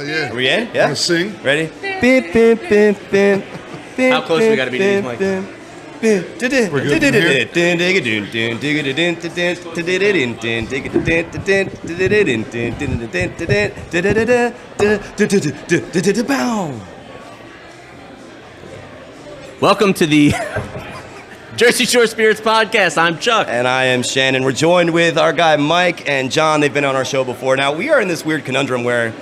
yeah. Are we in? Yeah. Want to sing? Ready? How close we got to be to these mics? We're good from Welcome to the Jersey Shore Spirits Podcast. I'm Chuck. And I am Shannon. We're joined with our guy Mike and John. They've been on our show before. Now, we are in this weird conundrum where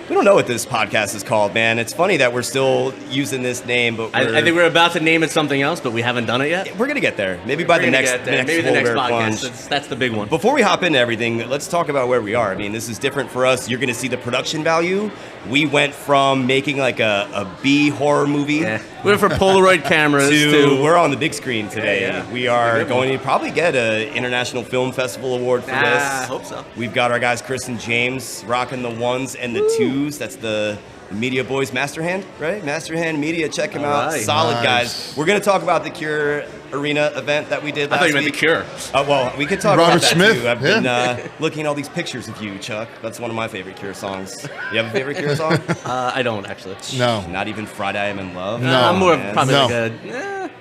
we don't know what this podcast is called, man. It's funny that we're still using this name, but I think we're about to name it something else, but we haven't done it yet. we're going to get there. Maybe by the next podcast. That's the big one. Before we hop into everything, let's talk about where we are. I mean, this is different for us. You're going to see the production value. We went from making like a B horror movie. Yeah. We went from Polaroid cameras to we're on the big screen today. Yeah. We are going to probably get an International Film Festival award for this. I hope so. We've got our guys Chris and James rocking the ones and the twos. That's the Media Boys Master Hand, right? Master Hand Media. Check them out. Right. Solid Nice. guys. We're going to talk about the Cure Arena event that we did last I thought you meant week. The Cure. Well, we could talk Robert about that Smith, too. I've been looking at all these pictures of you, Chuck. That's one of my favorite Cure songs. You have a favorite Cure song? I don't actually. No. Not even Friday I'm in Love? No. I'm more man. probably No. like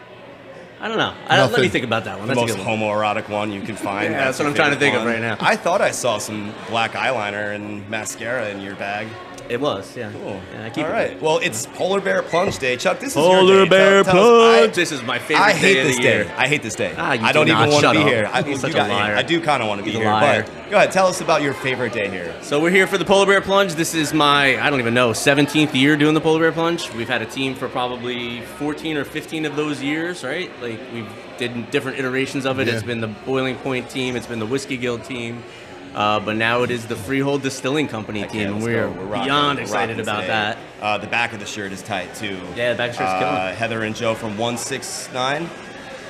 I don't know. Let me Nothing. think about that one. The That's most a good one. homoerotic one you can find. Yeah, that's what your I'm trying to favorite think of one. right now. I thought I saw some black eyeliner and mascara in your bag. It was, yeah. Cool. Yeah, I keep All it. right. Well, it's Polar Bear Plunge Day. Chuck, this is Polar your day. Bear Tell us- Plunge. This is my favorite I day hate of this the day. year. I hate this day. You I do don't even not. want to Shut be up. here. You're such a liar. I do kind of want to be He's a here. liar. But go ahead. Tell us about your favorite day here. So we're here for the Polar Bear Plunge. This is my, I don't even know, 17th year doing the Polar Bear Plunge. We've had a team for probably 14 or 15 of those years, right? Like we've did different iterations of it. Yeah. It's been the Boiling Point team. It's been the Whiskey Guild team. But now it is the Freehold Distilling Company team. let's We're go. We're rocking- beyond we're excited rocking about today. that. The back of the shirt is tight too. Yeah, the back of the shirt's killing. Heather and Joe from 169.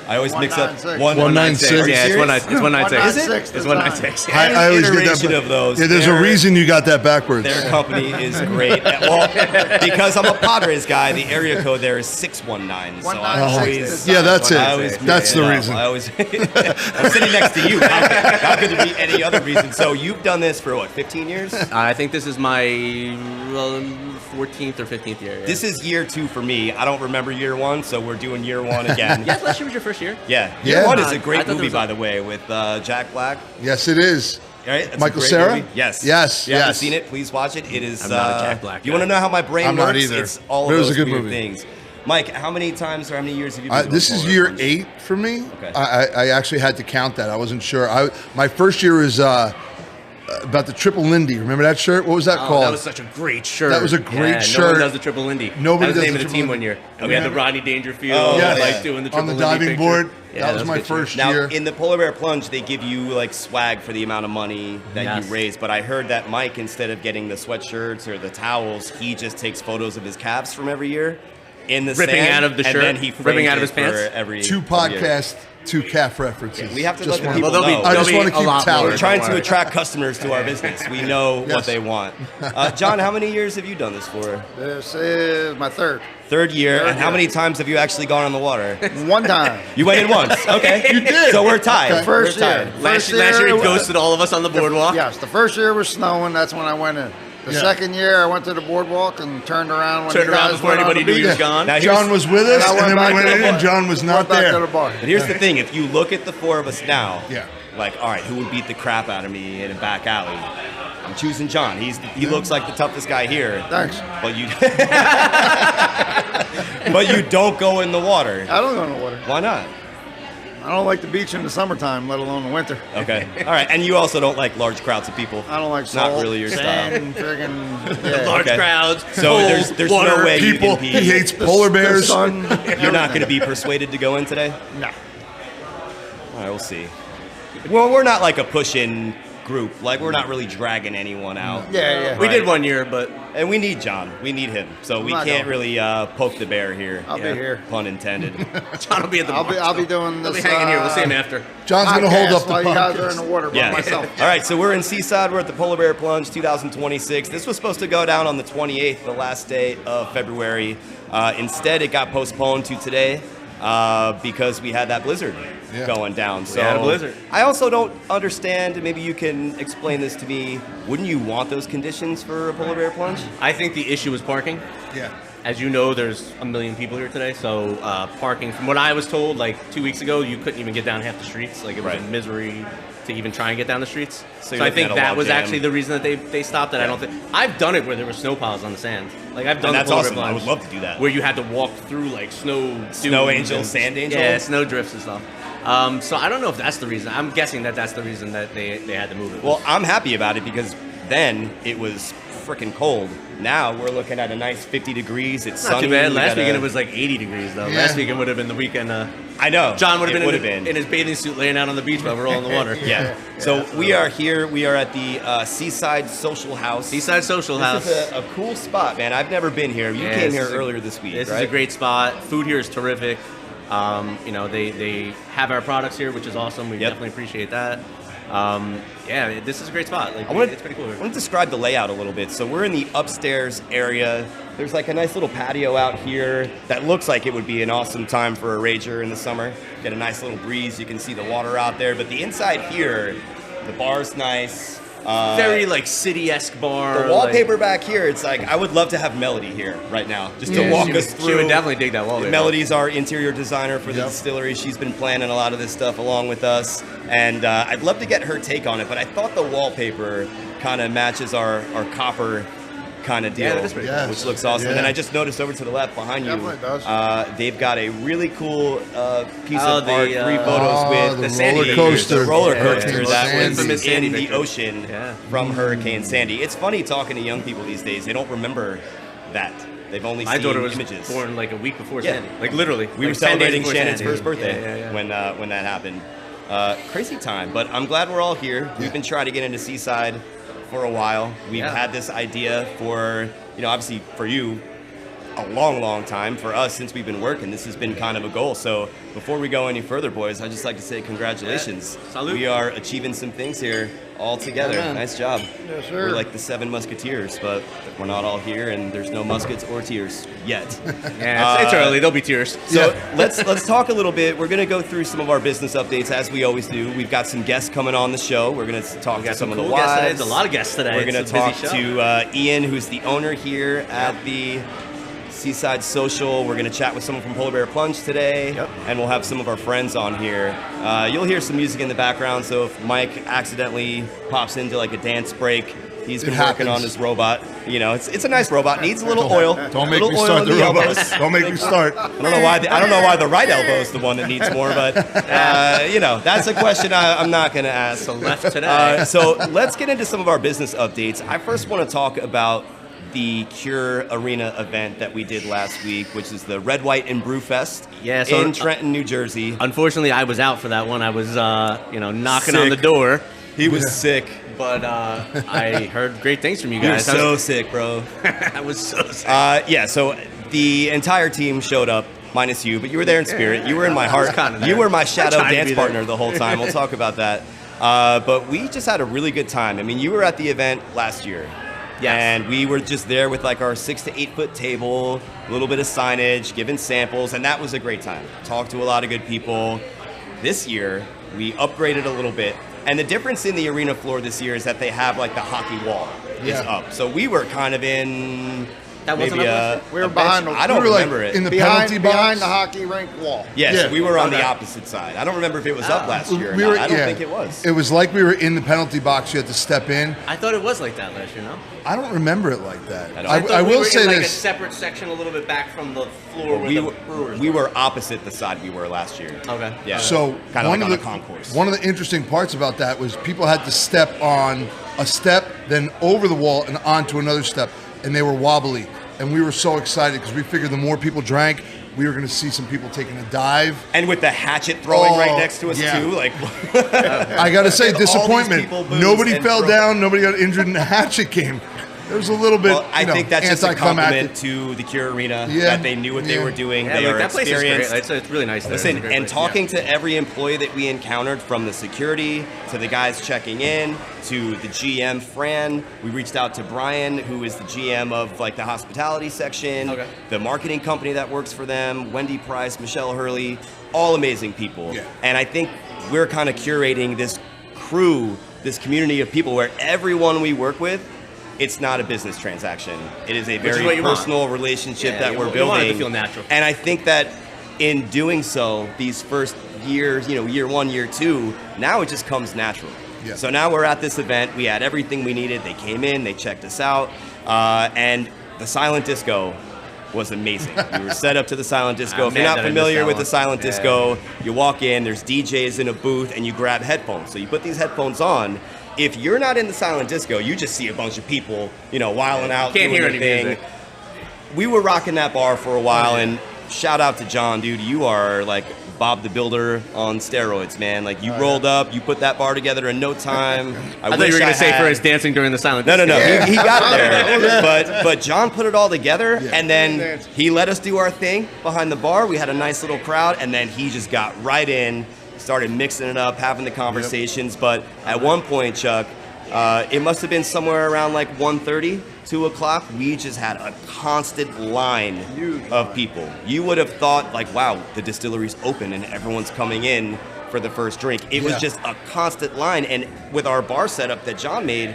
I always mix up 196. 196. Are you Yeah, it's serious? 196. Is it? 196 It's the 196. time. Yeah. I always get iteration that. of those. Yeah, there's a They're- reason you got that backwards. Their company is great. Well, because I'm a Padres guy, the area code there is 619. So I 196. always, Yeah, that's I it. always That's mix the it up. reason. I always, I'm sitting next to you. How could there be any other reason? So you've done this for what, 15 years? I think this is my 14th or 15th year. Yeah. This is year 2 for me. I don't remember year 1, so we're doing year 1 again. Yes, last year was your first year. Yeah. Yeah. Year 1 is a I great thought there movie, was by a- the way, with Jack Black. Yes, it is. Right? That's a Michael great Cera? movie. Yes. Yes, If you haven't yes. seen it, please watch it. It is. I'm not a Jack Black You guy. want to know how my brain I'm works? not either. It's all of But it was those a good weird movie. things. Mike, how many times or how many years have you been doing This is Polar year Plunge? 8 for me. Okay. I actually had to count that. I wasn't sure. My first year was about the Triple Lindy. Remember that shirt? What was that Oh, called? that was such a great shirt. That was a great No shirt. one does the Triple Lindy. Nobody that was does the name the of the team Triple one year. And we Yeah. had the Rodney Dangerfield, Oh, Yes. yeah. like doing the Triple on the Lindy diving picture. board. Yeah, that was my a good shirt. first Now, year. in the Polar Bear Plunge, they give you like swag for the amount of money that Yes. you raise. But I heard that Mike, instead of getting the sweatshirts or the towels, he just takes photos of his calves from every year in the Ripping sand, out of the and shirt? then he Ripping frames out of it his pants? for every 2 every year. podcasts, 2 calf references. We have to Just let the wanna- people Well, there'll be, know. I there'll just be wanna a keep lot tally. more, We're trying don't to worry. attract customers to our business. We know what Yes. they want. John, how many years have you done this for? This is my third. Third year. Third And how year. many times have you actually gone on the water? One time. You went in once. Okay. You did. So we're tied. Okay. First We're year. tied. Last First year he it was- ghosted all of us on the boardwalk. Yes, the first year was snowing. That's when I went in. The Yeah. second year, I went to the boardwalk and turned around when Turned you around guys before went on anybody the knew he beach. was gone. Now, John was with us, I and then we back went to the in, bar. and John was not Went back to the there. bar. But here's the thing: if you look at the 4 of us now, Yeah. like, all right, who would beat the crap out of me in a back alley? I'm choosing John. He looks like the toughest guy here. Thanks. But you, but you don't go in the water. I don't go in the water. Why not? I don't like the beach in the summertime, let alone the winter. Okay. All right. And you also don't like large crowds of people. I don't like It's not salt, really your style. sand, friggin' yeah. Large Okay. crowds. So cold, there's water. no way People, you can he be. hates polar The bears. sun. You're not going to be persuaded to go in today. No. All right, we'll see. Well, we're not like a push-in group. Like, we're not really dragging anyone out. Yeah, yeah. We Right. did one year, but And we need John. We need him. So we not can't going. really poke the bear here. I'll be here. Pun intended. John will be at the bar. I'll be so doing I'll this. be hanging here. We'll see him after. John's going to hold podcast up the while you guys are in podcast. the water by Yeah. myself. All right, so we're in Seaside. We're at the Polar Bear Plunge 2026. This was supposed to go down on the 28th, the last day of February. Instead, it got postponed to today. because we had that blizzard going down. So had a blizzard. I also don't understand, maybe you can explain this to me, wouldn't you want those conditions for a polar bear plunge? I think the issue is parking. Yeah. As you know, there's a million people here today, so parking, from what I was told, like 2 weeks ago, you couldn't even get down half the streets. Like, it was a misery to even try and get down the streets. So I think that was actually the reason that they stopped it. I don't think I've done it where there were snow piles on the sand. Like, I've done And that's the polar awesome. bear I plunge would love to do that. where you had to walk through like snow Angels, sand angels? Yeah, snow drifts and stuff. So I don't know if that's the reason. I'm guessing that that's the reason that they had to move it. Well, I'm happy about it because then it was freaking cold. Now we're looking at a nice 50 degrees. It's not sunny. too bad. We Last got weekend it was like 80 degrees though. Yeah. Last weekend would have been the weekend. I know. John would have It been in his bathing suit laying out on the beach while we're all in the water. Yeah. So we are here. We are at the Seaside Social House. Seaside Social House. This is a cool spot, man. I've never been here. You came here earlier this week, This right? is a great spot. Food here is terrific. They have our products here, which is awesome. We definitely appreciate that. This is a great spot. Like, it's pretty cool. I want to describe the layout a little bit. So we're in the upstairs area. There's like a nice little patio out here that looks like it would be an awesome time for a rager in the summer. Get a nice little breeze. You can see the water out there. But the inside here, the bar's nice. Very like city-esque bar. The wallpaper back here, it's like, I would love to have Melody here right now, just to walk us through. She would definitely dig that wallpaper. Melody's our interior designer for the distillery. She's been planning a lot of this stuff along with us, and I'd love to get her take on it, but I thought the wallpaper kind of matches our copper kind of deal, Yeah, that is pretty cool. which looks awesome. And then I just noticed over to the left behind you, Definitely does. they've got a really cool piece of the, art, 3 photos with the Sandy roller coaster. the roller Yeah, coaster yeah. that Sandy. was Infamous Sandy in the picture. ocean Yeah. from Hurricane Sandy. It's funny talking to young people these days. They don't remember that. They've only My seen daughter was images. born like a week before Yeah. Sandy. Like literally. We were like 10 days celebrating before Shannon's Sandy. first birthday Yeah. when that happened. Crazy time, but I'm glad we're all here. We've been trying to get into Seaside for a while. We've had this idea for, obviously for you, a long time. For us, since we've been working, this has been kind of a goal. So before we go any further, boys, I'd just like to say congratulations. Yeah. Salute. We are achieving some things here all together. Yeah. Nice job. Yes, sir. We're like the 7 musketeers, but we're not all here, and there's no muskets or tears yet. Yeah, it's early. There'll be tears. So let's talk a little bit. We're going to go through some of our business updates as we always do. We've got some guests coming on the show. We're going to talk to some of the cool guests today. wives. There's a lot of guests today. We're going to It's a busy talk show. to Ian, who's the owner here at the Seaside Social. We're going to chat with someone from Polar Bear Plunge today, and we'll have some of our friends on here. You'll hear some music in the background, so if Mike accidentally pops into like a dance break, he's been working on his robot. It's a nice robot. Needs a little oil. Don't make Little me oil start in the robot. elbows. Don't make me start. I don't know why the right elbow is the one that needs more, but that's a question I'm not going to ask. So left today. So let's get into some of our business updates. I first want to talk about the Cure Arena event that we did last week, which is the Red, White, and Brew Fest in Trenton, New Jersey. Unfortunately, I was out for that one. I was, knocking on Sick. the door. He was sick. But I heard great things from you You were guys. so sick, bro. I was so sick. So the entire team showed up, minus you, but you were there in spirit. You were in my heart. kinda You there. were my shadow I tried to dance be there. partner the whole time. We'll talk about that. But we just had a really good time. I mean, you were at the event last year. Yes. And we were just there with like our 6 to 8 foot table, a little bit of signage, giving samples, and that was a great time. Talked to a lot of good people. This year, we upgraded a little bit. And the difference in the arena floor this year is that they have like the hockey wall is up. So we were kind of in That wasn't maybe up last a, We were a behind bench. the- I don't we were, like, remember it. in the behind penalty box? behind the hockey rink wall. Yes, Yeah. we were on the Okay. opposite side. I don't remember if it was up last year or We not. were- I don't yeah. think it was. It was like we were in the penalty box. You had to step in. I thought it was like that last year, no? I don't remember it like that. I don't- I thought I we will were say in like a this. separate section a little bit back from the floor where we the were, brewers we were opposite the side we were last year. Okay. Yeah. So kind of one like of on the a concourse. one of the interesting parts about that was people had to step on a step, then over the wall and onto another step, and they were wobbly. And we were so excited because we figured the more people drank, we were going to see some people taking a dive. And with the hatchet throwing Oh, right next to us yeah. too, like I got to say, all these disappointment. people booze Nobody and fell throw- down. Nobody got injured in the hatchet game. There was a little bit. Well, I think that's just a anticlimactic. compliment to the Cure Arena Yeah. that they knew what they were doing. Yeah, They like, are that place is experienced. great. It's really nice there. Listen, It's a great and place. talking to every employee that we encountered, from the security to the guys checking in to the GM Fran. We reached out to Brian, who is the GM of like the hospitality section, Okay. the marketing company that works for them, Wendy Price, Michelle Hurley, all amazing people. Yeah. And I think we're kind of curating this crew, this community of people where everyone we work with, it's not a business transaction. It is a is very what you want. personal relationship Yeah, that you we're want building. it to feel natural. And I think that in doing so, these first years, year 1, year 2, now it just comes natural. Yeah. So now we're at this event. We had everything we needed. They came in, they checked us out, and the silent disco was amazing. We were set up to the silent disco. If you're not familiar with the silent disco, you walk in, there's DJs in a booth, and you grab headphones. So you put these headphones on. If you're not in the silent disco, you just see a bunch of people, wilding out, Can't doing hear their any thing. music. We were rocking that bar for a while, and shout out to John, dude. You are like Bob the Builder on steroids, man. Like, you rolled up, you put that bar together in no time. I thought you were going to say for his dancing during the silent No. disco. He got there. But John put it all together, and then he let us do our thing behind the bar. We had a nice little crowd, and then he just got right in, started mixing it up, having the conversations. But at one point, Chuck, it must have been somewhere around like 1:30, 2 o'clock. We just had a constant line of people. You would have thought, like, wow, the distillery's open and everyone's coming in for the first drink. It was just a constant line. And with our bar setup that John made,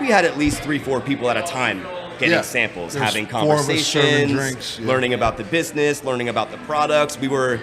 we had at least 3-4 people at a time getting samples, There's having 4 of us serving conversations, drinks, learning about the business, learning about the products. We were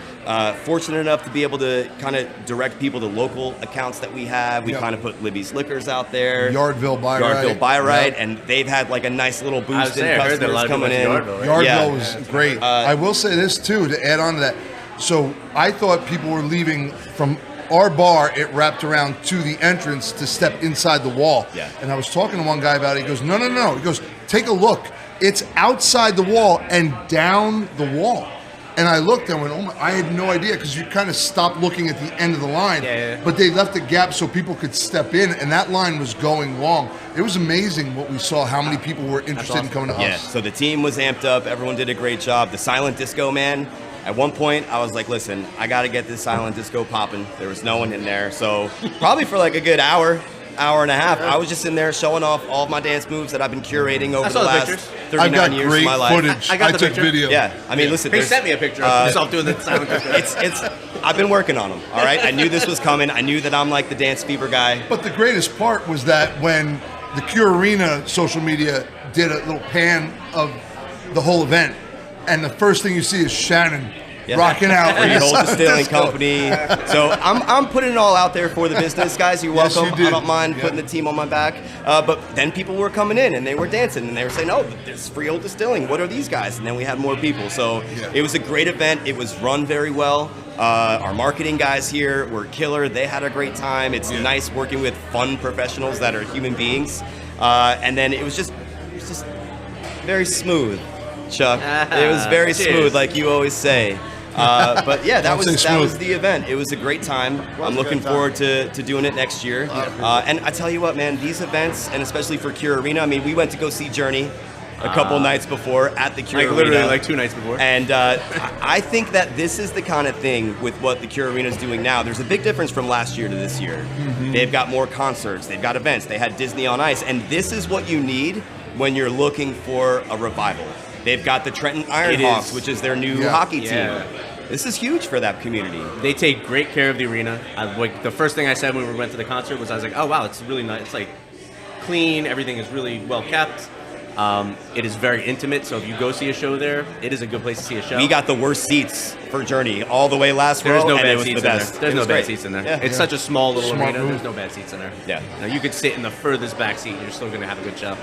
fortunate enough to be able to kind of direct people to local accounts that we have. We kind of put Libby's Liquors out there. Yardville Buy Right. Yardville Buy Right, Yep. and they've had like a nice little boost in I heard that a customers lot of people coming went in. to Yardville, right? Yardville Yeah. was great. I will say this too, to add on to that. So I thought people were leaving from our bar. It wrapped around to the entrance to step inside the wall. Yeah. And I was talking to one guy about it. He goes, no. He goes, take a look. It's outside the wall and down the wall. And I looked and went, oh my, I had no idea, because you kind of stopped looking at the end of the line. Yeah. But they left a gap so people could step in, and that line was going long. It was amazing what we saw, how many people were interested in coming to Yeah, us. so the team was amped up. Everyone did a great job. The silent disco, man. At one point, I was like, listen, I got to get this silent disco popping. There was no one in there. So probably for like a good hour and a half, I was just in there showing off all of my dance moves that I've been curating over I saw the the last pictures. 39 I've got years great of my life. footage. I got the took picture. video. Yeah, I mean, listen, He there's- sent me a picture of yourself doing the silent disco. it's I've been working on them, all right? I knew this was coming. I knew that I'm like the dance fever guy. But the greatest part was that when the Cure Arena social media did a little pan of the whole event, and the first thing you see is Shannon rocking out with Freehold the Distilling disco. Company. So I'm putting it all out there for the business, guys. You're Yes, welcome. you did. I don't mind Yeah. putting the team on my back. But then people were coming in and they were dancing and they were saying, "Oh, there's Freehold Distilling. What are these guys?" And then we had more people. So it was a great event. It was run very well. Our marketing guys here were killer. They had a great time. It's nice working with fun professionals that are human beings. And then it was just very smooth, Chuck. It was very Cheers. smooth, like you always say. But yeah, that Don't was say that was smooth. the event. It was a great time. I'm looking forward to doing it next year. And I tell you what, man, these events, and especially for Cure Arena, I mean, we went to go see Journey a couple nights before at the Cure Like Arena. literally like 2 nights before. And I think that this is the kind of thing with what the Cure Arena is doing now. There's a big difference from last year to this year. Mm-hmm. They've got more concerts. They've got events. They had Disney on Ice. And this is what you need when you're looking for a revival. They've got the Trenton Ironhawks, is. which is their new Yeah. hockey team. Yeah. This is huge for that community. They take great care of the arena. Like the first thing I said when we went to the concert was, I was like, oh wow, it's really nice. It's like clean. Everything is really well kept. It is very intimate. So if you go see a show there, it is a good place to see a show. We got the worst seats for Journey all the way last row. There's no and bad it was seats the in best. there. There's It no was bad great. seats in there. Yeah. It's such a small little Smart arena. move. There's no bad seats in there. Yeah. You know, you could sit in the furthest back seat and you're still going to have a good show.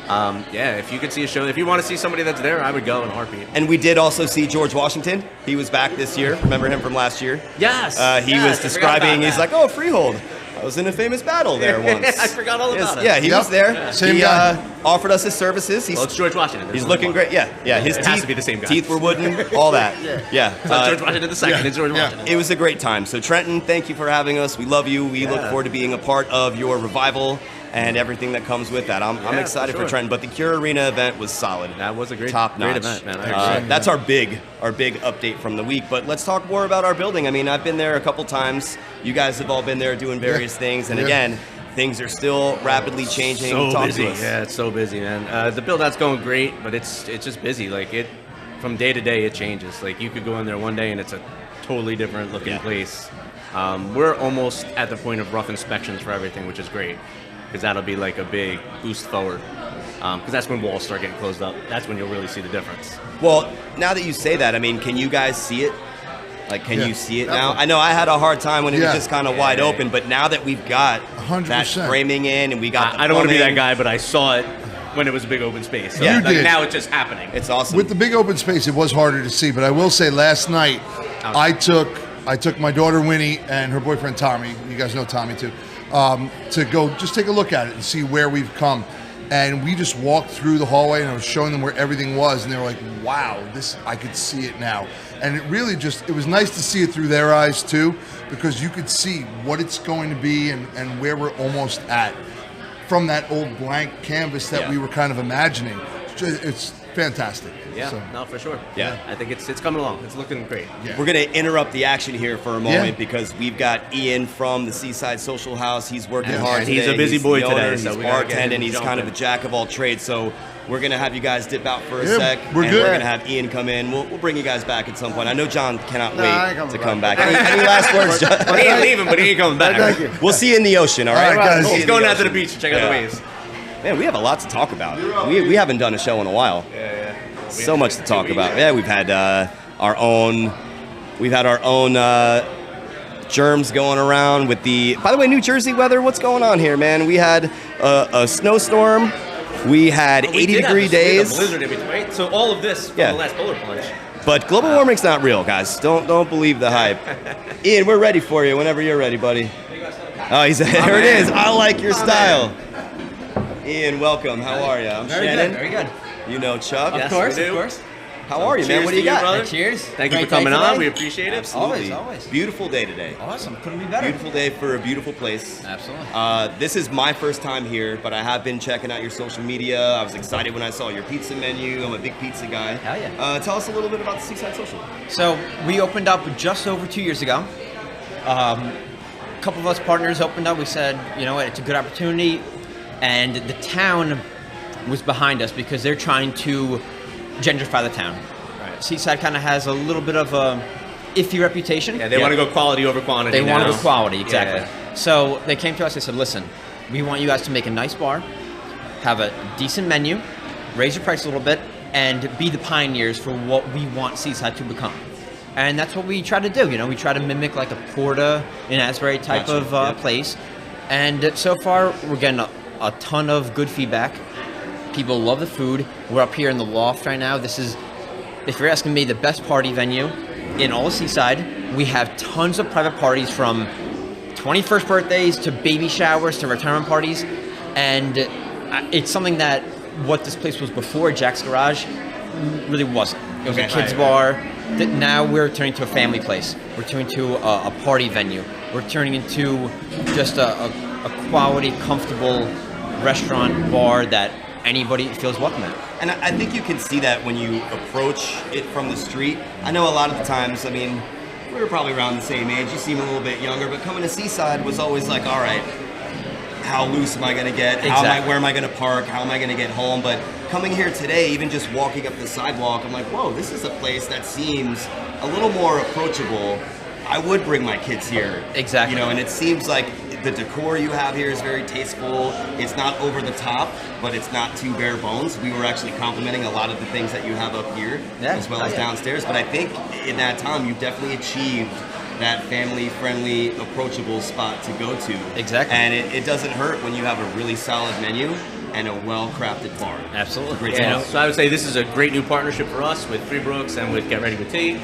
Yeah, if you could see a show, if you want to see somebody that's there, I would go in a heartbeat. And we did also see George Washington. He was back this year. Remember him from last year? Yes. He yes, was I forgot describing, about he's that. like, oh, Freehold. I was in a famous battle there once. I forgot all about it. Yeah, he Yep. was there. Yeah. Same he guy. offered us his services. He's, Well, it's George Washington. There's he's only looking one. great. Yeah. His It teeth, has to be the same guy. Teeth were wooden, all that. Yeah. It's not George Washington the second. It's George Yeah. Washington. It was a great time. So Trenton, thank you for having us. We love you. We look forward to being a part of your revival. and everything that comes with that. I'm excited for Trenton, but the Cure Arena event was solid. That was a great top-notch event, man. That's our big update from the week. But let's talk more about our building. I mean, I've been there a couple times. You guys have all been there doing various things, and again, things are still rapidly changing. So Talk busy. to us. Yeah, it's so busy, man. The build-out's going great, but it's just busy. Like from day to day, it changes. Like you could go in there one day and it's a totally different looking place. We're almost at the point of rough inspections for everything, which is great, because that'll be like a big boost forward. Because that's when walls start getting closed up. That's when you'll really see the difference. Well, now that you say that, I mean, can you guys see it? Like, can you see it now? I know I had a hard time when it was just kind of wide open, but now that we've got 100%. that framing in and we got I don't want to be that guy, but I saw it when it was a big open space. So You did. now it's just happening. It's awesome. With the big open space, it was harder to see, but I will say last night I took my daughter Winnie and her boyfriend Tommy, you guys know Tommy too, to go just take a look at it and see where we've come. And we just walked through the hallway and I was showing them where everything was, and they were like, wow, I could see it now. And it really it was nice to see it through their eyes too, because you could see what it's going to be and where we're almost at from that old blank canvas that we were kind of imagining. It's fantastic. Yeah, So, no, for sure. Yeah. I think it's coming along. It's looking great. yeah. We're going to interrupt the action here for a moment because we've got Ian from the Seaside Social House. He's working hard And today. he's a busy boy the owner, today, He's so we gotta get him bartending. He's kind of a jumping. jack of all trades. So we're going to have you guys dip out for a Yeah, sec. we're and good. We're going to have Ian come in. We'll bring you guys back at some point. I know John cannot I ain't wait coming to come back. back. Any last words, John? He ain't leaving, but he ain't coming back. Thank you. We'll see you in the ocean, all right? All right, guys. We'll see you He's in the going out to the ocean. beach to check out the waves. Man, we have a lot to talk about. We haven't done a show in a while. So much to talk about. Yeah, we've had our own germs going around with the. By the way, New Jersey weather. What's going on here, man? We had a snowstorm. We had 80-degree days. Blizzard in between, right? So all of this from the last Polar Plunge. But global warming's not real, guys. Don't believe the hype. Ian, we're ready for you whenever you're ready, buddy. Oh, there it is. I like your style. Ian, welcome. How are you? I'm Shannon. Very good. You know Chuck. Yes, Of course, we do. of course. How are you, man? What do you got? brother? Cheers. Thank you Great for coming day on. today. We appreciate it. Absolutely. Always. Beautiful day today. Awesome. Couldn't be better. Beautiful day for a beautiful place. Absolutely. This is my first time here, but I have been checking out your social media. I was excited when I saw your pizza menu. I'm a big pizza guy. Hell yeah. Tell us a little bit about the Seaside Social. So we opened up just over 2 years ago. A couple of us partners opened up. We said, you know what, it's a good opportunity. And the town was behind us because they're trying to gentrify the town. Seaside kind of has a little bit of a iffy reputation. Yeah, they want to go quality over quantity. They want to now. go quality, exactly. Yeah. So they came to us, they said, listen, we want you guys to make a nice bar, have a decent menu, raise your price a little bit, and be the pioneers for what we want Seaside to become. And that's what we try to do. You know, we try to mimic like a Porta in Asbury type of place. And so far, we're getting a ton of good feedback. People love the food. We're up here in the loft right now. This is, if you're asking me, the best party venue in all of Seaside. We have tons of private parties from 21st birthdays to baby showers to retirement parties. And it's something that what this place was before, Jack's Garage, really wasn't. It was a kids bar. Now we're turning to a family place. We're turning to a party venue. We're turning into just a quality, comfortable restaurant bar that anybody feels welcome at. And I think you can see that when you approach it from the street. I know a lot of the times, I mean, we were probably around the same age. You seem a little bit younger, but coming to Seaside was always like, all right, how loose am I going to get? Where am I going to park? How am I going to get home? But coming here today, even just walking up the sidewalk, I'm like, whoa, this is a place that seems a little more approachable. I would bring my kids here. Exactly. You know, and it seems like the decor you have here is very tasteful. It's not over the top, but it's not too bare bones. We were actually complimenting a lot of the things that you have up here, as well as downstairs. But I think in that time, you've definitely achieved that family-friendly, approachable spot to go to. Exactly. And it doesn't hurt when you have a really solid menu and a well-crafted bar. Absolutely. Great Yeah, stuff. so I would say this is a great new partnership for us with Three Brooks and with Get Ready with Tea.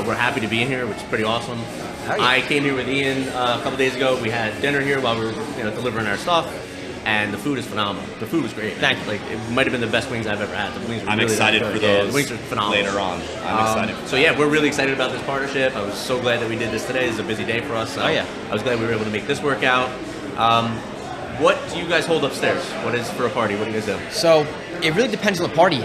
We're happy to be in here, which is pretty awesome. Oh, yeah. I came here with Ian a couple days ago. We had dinner here while we were delivering our stuff, and the food is phenomenal. The food was great. Thank you. Like it might have been the best wings I've ever had. The wings were I'm really excited good. for Yeah, those the wings are phenomenal. later on. I'm excited. So yeah, we're really excited about this partnership. I was so glad that we did this today. This is a busy day for us. So Oh, yeah. I was glad we were able to make this work out. What do you guys hold upstairs? What is for a party? What do you guys do? So it really depends on the party.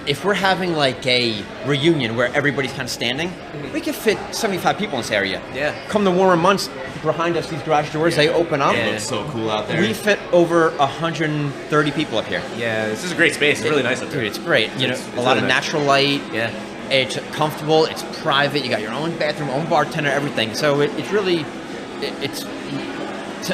If we're having like a reunion where everybody's kind of standing, we can fit 75 people in this area. Yeah. Come the warmer months, behind us, these garage doors, they open up. It looks so cool out there. We fit over 130 people up here. Yeah, this is a great space. It's really nice up there. Dude, it's great. You know, It's a lot really of nice. natural light. Yeah. It's comfortable. It's private. You got your own bathroom, own bartender, everything. So it's really, it's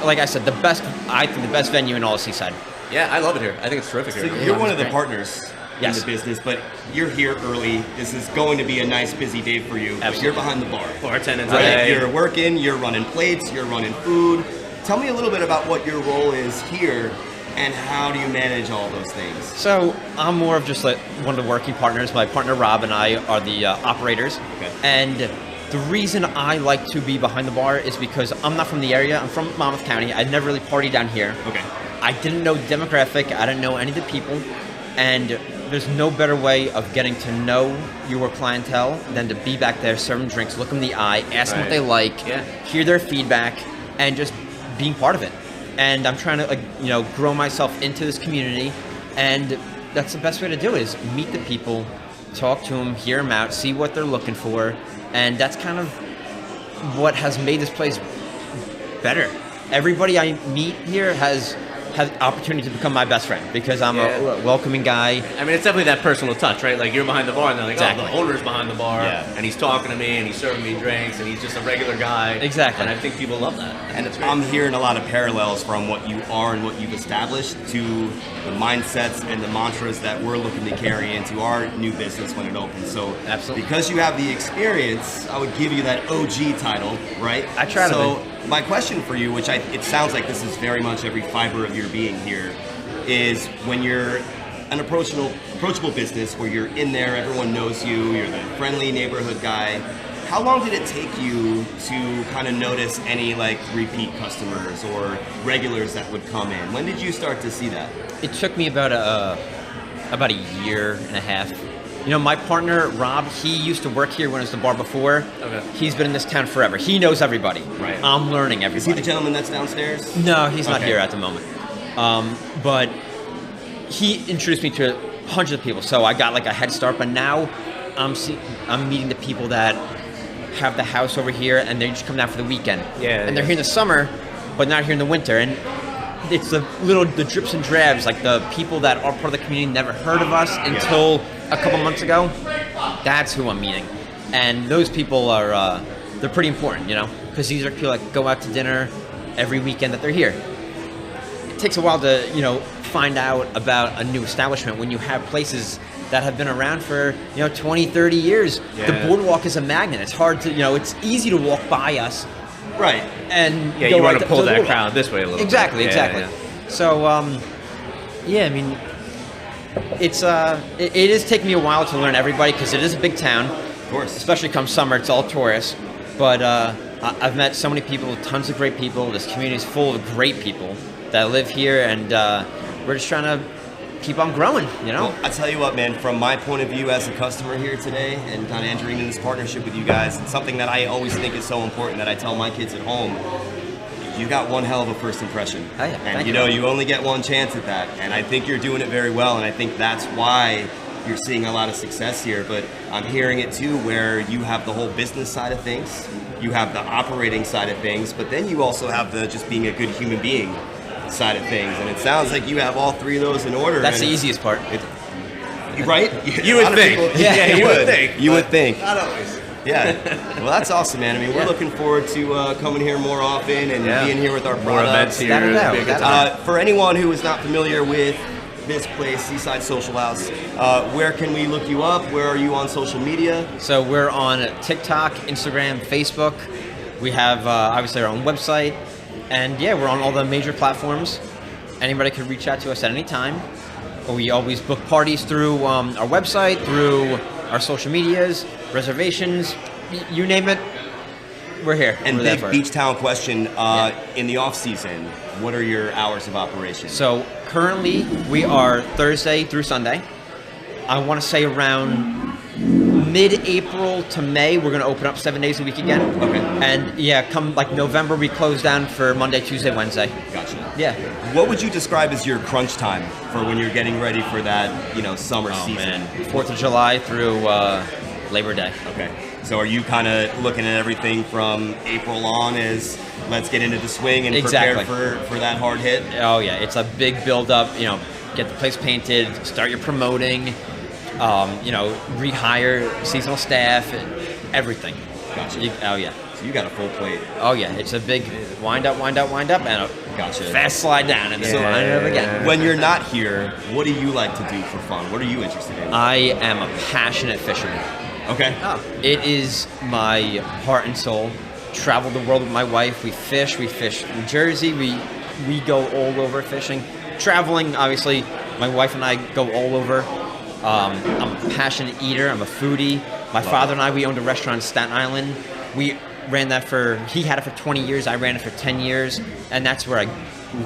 like I said, I think the best venue in all of Seaside. Yeah, I love it here. I think it's terrific So here. you're one of the Great. partners Yes. in the business, but you're here early. This is going to be a nice, busy day for you. But Absolutely. you're behind the bar. Bartending Right? today. You're working, you're running plates, you're running food. Tell me a little bit about what your role is here and how do you manage all those things? So I'm more of just like one of the working partners. My partner Rob and I are the operators. Okay. And the reason I like to be behind the bar is because I'm not from the area. I'm from Monmouth County. I never really partied down here. Okay. I didn't know the demographic. I didn't know any of the people. And there's no better way of getting to know your clientele than to be back there serving drinks, look them in the eye, ask them what Right. they like, Yeah. hear their feedback, and just being part of it. And I'm trying to, grow myself into this community, and that's the best way to do it is meet the people, talk to them, hear them out, see what they're looking for, and that's kind of what has made this place better. Everybody I meet here has had the opportunity to become my best friend because I'm Yeah. a welcoming guy. I mean, it's definitely that personal touch, right? Like, you're behind the bar, and they're like, Exactly. oh, the owner's behind the bar, Yeah. and he's talking to me, and he's serving me drinks, and he's just a regular guy. Exactly. And I think people love that. And it's great. I'm hearing a lot of parallels from what you are and what you've established to the mindsets and the mantras that we're looking to carry into our new business when it opens. So Absolutely. because you have the experience, I would give you that OG title, right? I try to So my question for you, which it sounds like this is very much every fiber of your being here, is when you're an approachable business where you're in there, everyone knows you, you're the friendly neighborhood guy. How long did it take you to kind of notice any like repeat customers or regulars that would come in? When did you start to see that? It took me about a year and a half. You know, my partner Rob, he used to work here when it was the bar before. Okay. He's been in this town forever. He knows everybody. Right. I'm learning Is he everybody. the gentleman that's downstairs? No, he's not Okay. here at the moment. But he introduced me to hundreds of people, so I got like a head start. But now I'm meeting the people that have the house over here, and they just come down for the weekend. Yeah, And they're yeah. here in the summer, but not here in the winter. And it's the drips and drabs, like the people that are part of the community never heard of us until a couple months ago. That's who I'm meeting, and those people are they're pretty important, because these are people that go out to dinner every weekend that they're here. It takes a while to find out about a new establishment when you have places that have been around for 20, 30 years. Yeah. The boardwalk is a magnet. It's hard to it's easy to walk by us Right. and Yeah, go you want right to pull the that boardwalk. crowd this way a little Exactly, bit. Yeah, exactly. yeah. So, I mean, it is taking me a while to learn everybody because it is a big town. Of course. Especially come summer, it's all tourists. But I've met so many people, tons of great people. This community is full of great people that live here, and we're just trying to keep on growing, Well, I tell you what, man, from my point of view as a customer here today and kind of entering into this partnership with you guys, it's something that I always think is so important that I tell my kids at home. You got one hell of a first impression. Oh, yeah. And Thank you you. know, you only get one chance at that. And I think you're doing it very well, and I think that's why you're seeing a lot of success here. But I'm hearing it too where you have the whole business side of things, you have the operating side of things, but then you also have the just being a good human being side of things. And it sounds like you have all three of those in order. that's and the it's- easiest part. Right? You A would lot of think. people- Yeah, you would think. You would think. Not always. Yeah. Well, that's awesome, man. I mean, we're looking forward to coming here more often and Yeah. being here with our More events products. here. Without a doubt, It'd be a good without a time. For anyone who is not familiar with this place, Seaside Social House, where can we look you up? Where are you on social media? So we're on TikTok, Instagram, Facebook. We have obviously our own website, and we're on all the major platforms. Anybody could reach out to us at any time. We always book parties through our website, through our social medias, reservations, you name it. We're here. And we're there big for it. beach town question, in the off season, what are your hours of operation? So currently we are Thursday through Sunday. I want to say around mid-April to May, we're going to open up 7 days a week again. Okay. And come like November, we close down for Monday, Tuesday, Wednesday. Gotcha. Yeah. What would you describe as your crunch time for when you're getting ready for that, summer season? Man. 4th of July through Labor Day. Okay. So are you kind of looking at everything from April on as let's get into the swing and prepare for that hard hit? Oh yeah, it's a big build up. Get the place painted, start your promoting, rehire seasonal staff, and everything. Gotcha. Oh yeah. So you got a full plate. Oh yeah, it's a big wind up, and a Gotcha. fast slide down, and then wind it up again. When you're not here, what do you like to do for fun? What are you interested in? I am a passionate fisherman. Okay. It is my heart and soul. Travel the world with my wife. We fish New Jersey. We go all over fishing. Traveling, obviously, my wife and I go all over. I'm a passionate eater. I'm a foodie. My father and I, we owned a restaurant in Staten Island. We ran that he had it for 20 years. I ran it for 10 years. And that's where I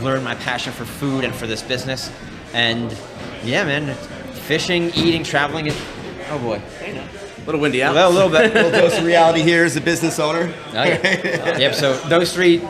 learned my passion for food and for this business. And yeah, man, fishing, eating, traveling. Oh boy. A little windy out. Well, a little bit. A little dose of reality here as a business owner. Oh, yeah. Yep, so those three,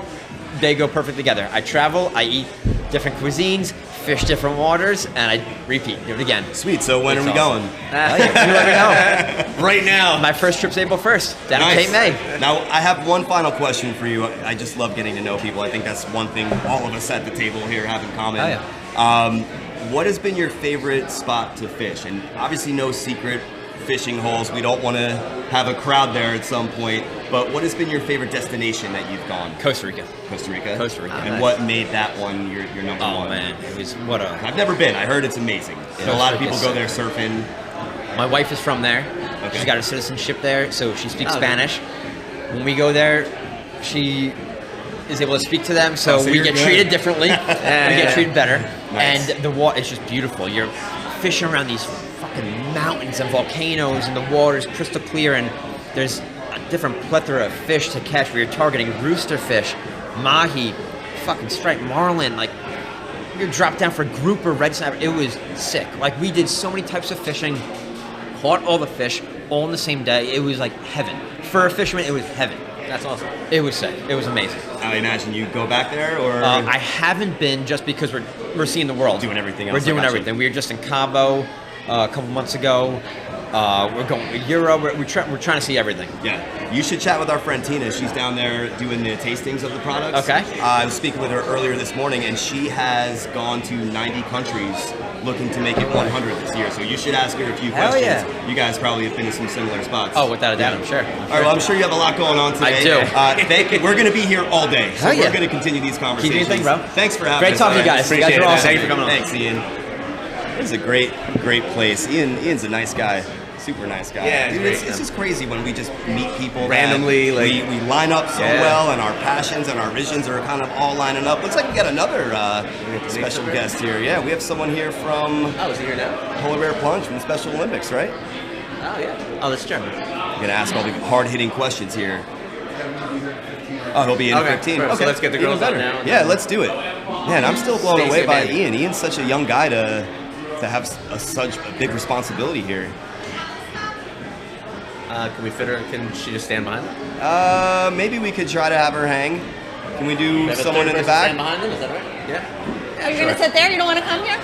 they go perfect together. I travel, I eat different cuisines, fish different waters, and I repeat, do it again. Sweet, so when are we going? You let me know. Right now. My first trip's April 1st, down in Cape May. Now, I have one final question for you. I just love getting to know people. I think that's one thing all of us at the table here have in common. Oh, yeah. What has been your favorite spot to fish? And obviously no secret fishing holes. We don't want to have a crowd there at some point. But what has been your favorite destination that you've gone? Costa Rica. Costa Rica? Costa Rica. And what made that one your number one? Oh, man. It was I've never been. I heard it's amazing. And a lot of people go there surfing. My wife is from there. Okay. She's got her citizenship there, so she speaks Spanish. When we go there, she is able to speak to them, so we get treated differently. We get treated better. Nice. And the water is just beautiful. You're fishing around these fucking mountains and volcanoes, and the water is crystal clear, and there's a different plethora of fish to catch where you're targeting rooster fish, mahi, fucking striped marlin, like you're dropped down for grouper, red snapper. It was sick. Like we did so many types of fishing, caught all the fish all in the same day. It was like heaven. For a fisherman, it was heaven. That's awesome. It was sick. It was amazing. I imagine you go back there, or I haven't been just because we're seeing the world. Doing everything else. We're doing everything. We were just in Cabo a couple months ago. We're going to Euro. We're trying to see everything. Yeah, you should chat with our friend Tina. She's down there doing the tastings of the products. Okay. I was speaking with her earlier this morning, and she has gone to 90 countries looking to make it 100 this year. So you should ask her a few Hell questions. yeah. You guys probably have been to some similar spots. Oh, without a doubt, I'm sure. All right, well, I'm sure you have a lot going on today. I do. Thank you. We're going to be here all day, so Hell yeah. we're going to continue these conversations. Keep doing your thing, bro. Thanks for having Great us. talking to you guys. Appreciate You guys are it, awesome. man. Thanks for coming on. Thanks, Ian. It's a great place. Ian's a nice guy. Super nice guy. Yeah, Dude, it's it's just crazy when we just meet people randomly. that we line up so well, and our passions and our visions are kind of all lining up. Looks like we got another special guest here. Yeah, we have someone here from is he here now? Polar Bear Plunge from the Special Olympics, right? Oh, yeah. Oh, that's true. I'm gonna ask all the hard-hitting questions here. Oh, he'll be in 15. Perfect. So let's get the girls Even out better. now. Yeah, let's do it. Man, I'm still blown Stacey away by Manning. Ian. Ian's such a young guy to have such a big responsibility here. Can we fit her? Can she just stand behind them? Maybe we could try to have her hang. Can we do someone in the back? Stand behind them? Is that right? Yeah. Are you gonna sit there? You don't want to come here?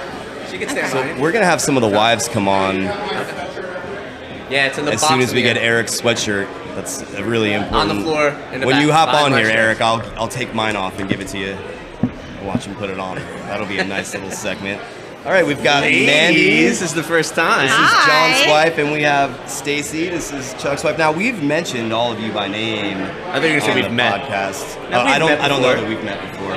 She can stand behind. We're gonna have some of the wives come on Yeah, it's in the as box soon as we in get the- Eric's sweatshirt. That's a really important. on the floor. In the When back, you hop behind on my here, chair. Eric, I'll take mine off and give it to you. Watch him put it on. That'll be a nice little segment. All right, we've got Mandy. This is the first time. This is Hi. John's wife, and we have Stacy. This is Chuck's wife. Now we've mentioned all of you by name. I think you said on we've the met. podcast. No, we've I don't met know before. that we've met before.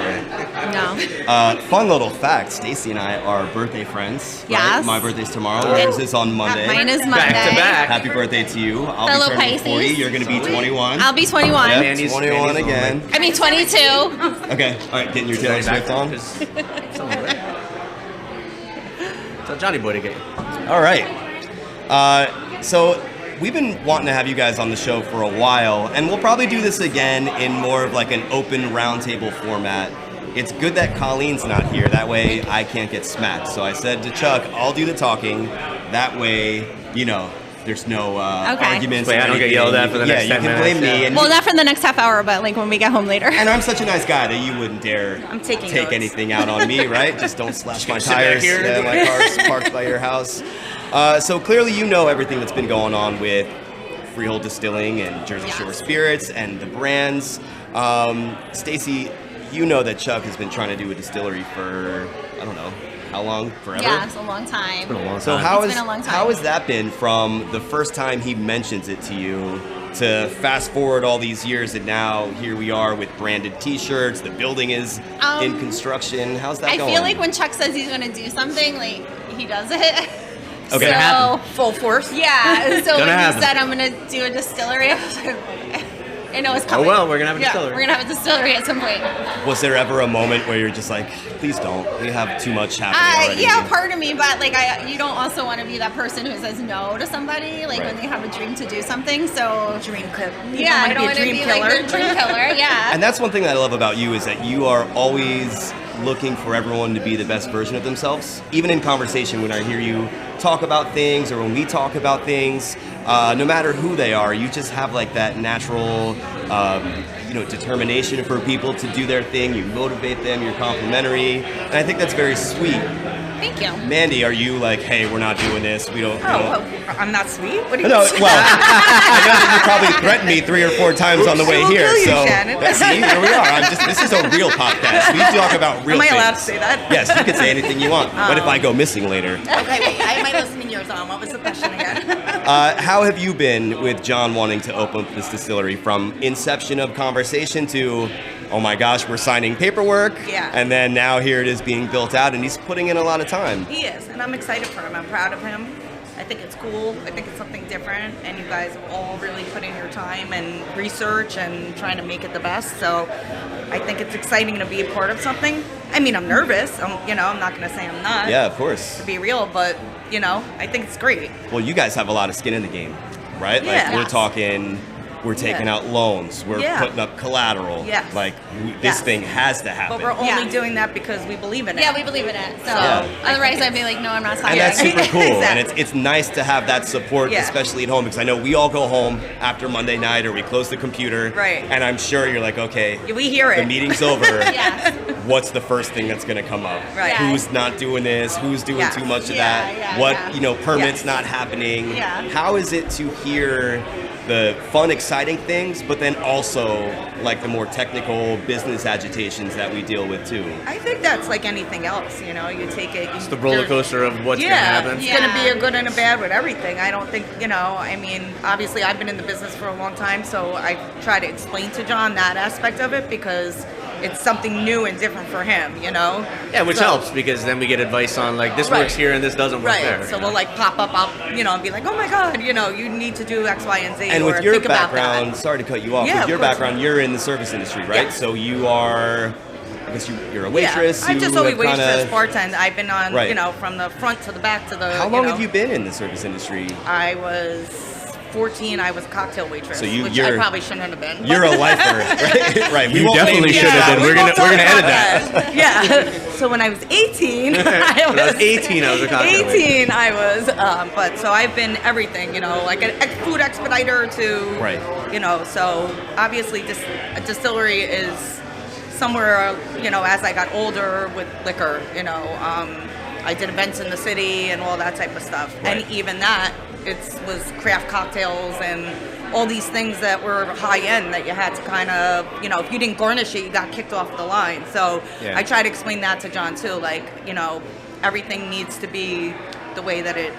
No. Fun little fact: Stacy and I are birthday friends. Right? Yes. My birthday's tomorrow. Yours is on Monday. Mine is Monday. Back to back. Happy birthday to you. I'll Fellow be turning Pisces. 40. You're going to be 21. I'll be 21. Yep, Mandy's 21 on again. I mean 22. Okay. All right, getting your Taylor Swift on. Tell Johnny Boy to get you. All right. So we've been wanting to have you guys on the show for a while, and we'll probably do this again in more of like an open roundtable format. It's good that Colleen's not here. That way I can't get smacked. So I said to Chuck, I'll do the talking. That way, there's no arguments. Wait, or I don't get anything. yelled at for the next 10 Yeah, you can blame minutes, me. yeah. And Well, not for the next half hour, but like when we get home later. and I'm such a nice guy that you wouldn't dare I'm taking take notes. anything out on me, right? Just don't slash my sit back tires. here. Yeah, my car's parked by your house. So clearly you know everything that's been going on with Freehold Distilling and Jersey Yes. Shore Spirits and the brands. Stacy, you know that Chuck has been trying to do a distillery for, I don't know, how long? Forever? Yeah, it's a long time. So It's been a long time. how has that been from the first time he mentions it to you to fast forward all these years and now here we are with branded T-shirts, the building is in construction. How's that I going? feel like when Chuck says he's going to do something, like he does it. Okay. So Full force. yeah. So when happen. he said I'm going to do a distillery, I was like, I know it's coming. well, we're gonna have a distillery. Yeah, we're gonna have a distillery at some point. Was there ever a moment where you're just like, please don't, we have too much happening already? Yeah, part of me, but like you don't also want to be that person who says no to somebody, like Right. when they have a dream to do something. So Dream killer. yeah, I don't want to be like their dream killer. Yeah. And that's one thing that I love about you is that you are always looking for everyone to be the best version of themselves. Even in conversation, when I hear you talk about things or when we talk about things, no matter who they are, you just have like that natural, determination for people to do their thing. You motivate them. You're complimentary, and I think that's very sweet. Thank you. Mandy, are you like, hey, we're not doing this. We don't. Oh, I'm not sweet. What do you No, say? well, I know that you probably threatened me 3 or 4 times on the way We'll here. kill you, So Shannon. see, here we are. This is a real podcast. We talk about real Am I things. allowed to say that? Yes, you can say anything you want. What if I go missing later? Okay, wait. I might listen to yours on. What was the question again? How have you been with John wanting to open up this distillery from inception of conversation to, oh my gosh, we're signing paperwork, Yeah. and then now here it is being built out, and he's putting in a lot of time. He is, and I'm excited for him. I'm proud of him. I think it's cool. I think it's something different, and you guys all really put in your time and research and trying to make it the best. So I think it's exciting to be a part of something. I mean, I'm nervous. I'm not going to say I'm not. Yeah, of course. To be real, but I think it's great. Well, you guys have a lot of skin in the game, right? Yeah. Like, we're talking, we're taking Yeah. out loans, we're Yeah. putting up collateral. Yes. Like, this Yes. thing has to happen. But we're only Yeah. doing that because we believe in it. Yeah, we believe in it. So Yeah. otherwise, I'd be like, no, I'm not signing. And that's super cool. And Exactly. it's nice to have that support, Yeah. especially at home, because I know we all go home after Monday night or we close the computer. Right. And I'm sure you're like, okay, We hear it. the meeting's over. Yes. What's the first thing that's going to come up? Right. Yeah. Who's not doing this? Who's doing Yes. too much of Yeah, that? yeah, What, yeah. permits Yes. not happening? Yeah. How is it to hear the fun, exciting things, but then also like the more technical business agitations that we deal with too? I think that's like anything else. You take it. It's the roller coaster of what's gonna happen. It's going to be Yeah. a good and a bad with everything. I don't think, I mean, obviously I've been in the business for a long time, so I try to explain to John that aspect of it because it's something new and different for him, Yeah, which So- helps because then we get advice on like this Right. works here and this doesn't work Right. there. So we'll like pop up, and be like, oh my God, you need to do X, Y, and Z. And or with your think about background, that. sorry to cut you off, Yeah, with of your course. background, you're in the service industry, right? Yeah. So you are, I guess you're a waitress. Yeah. I've just you always have kinda- waitress, bartend. I've been on, Right. from the front to the back to the. How long have you been in the service industry? I was 14. I was a cocktail waitress, So which I probably shouldn't have been. You're a lifer, right? Right. We You won't definitely name should have names. been. We're gonna edit that. Yeah. So when I was 18, When I was 18, I was a cocktail waitress. 18, I was. But so I've been everything, like a food expediter to. Right. So obviously, a distillery is somewhere. As I got older with liquor, I did events in the city and all that type of stuff, Right. and even that was craft cocktails and all these things that were high end that you had to kind of, if you didn't garnish it, you got kicked off the line. So Yeah. I try to explain that to John too, like, everything needs to be the way that it,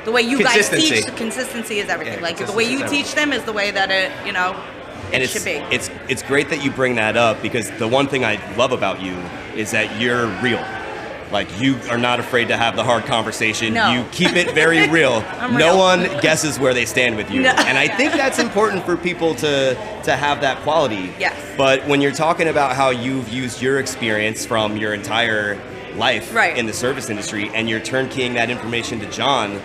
the way you guys Consistency. teach. Consistency is everything. Yeah, Like the way you consistency is teach them is the way that it, And it should be. it's great that you bring that up because the one thing I love about you is that you're real. Like, you are not afraid to have the hard conversation. No. You keep it very real. I'm No real. one guesses where they stand with you. No. And I think that's important for people to have that quality. Yes. But when you're talking about how you've used your experience from your entire life Right. in the service industry and you're turnkeying that information to John,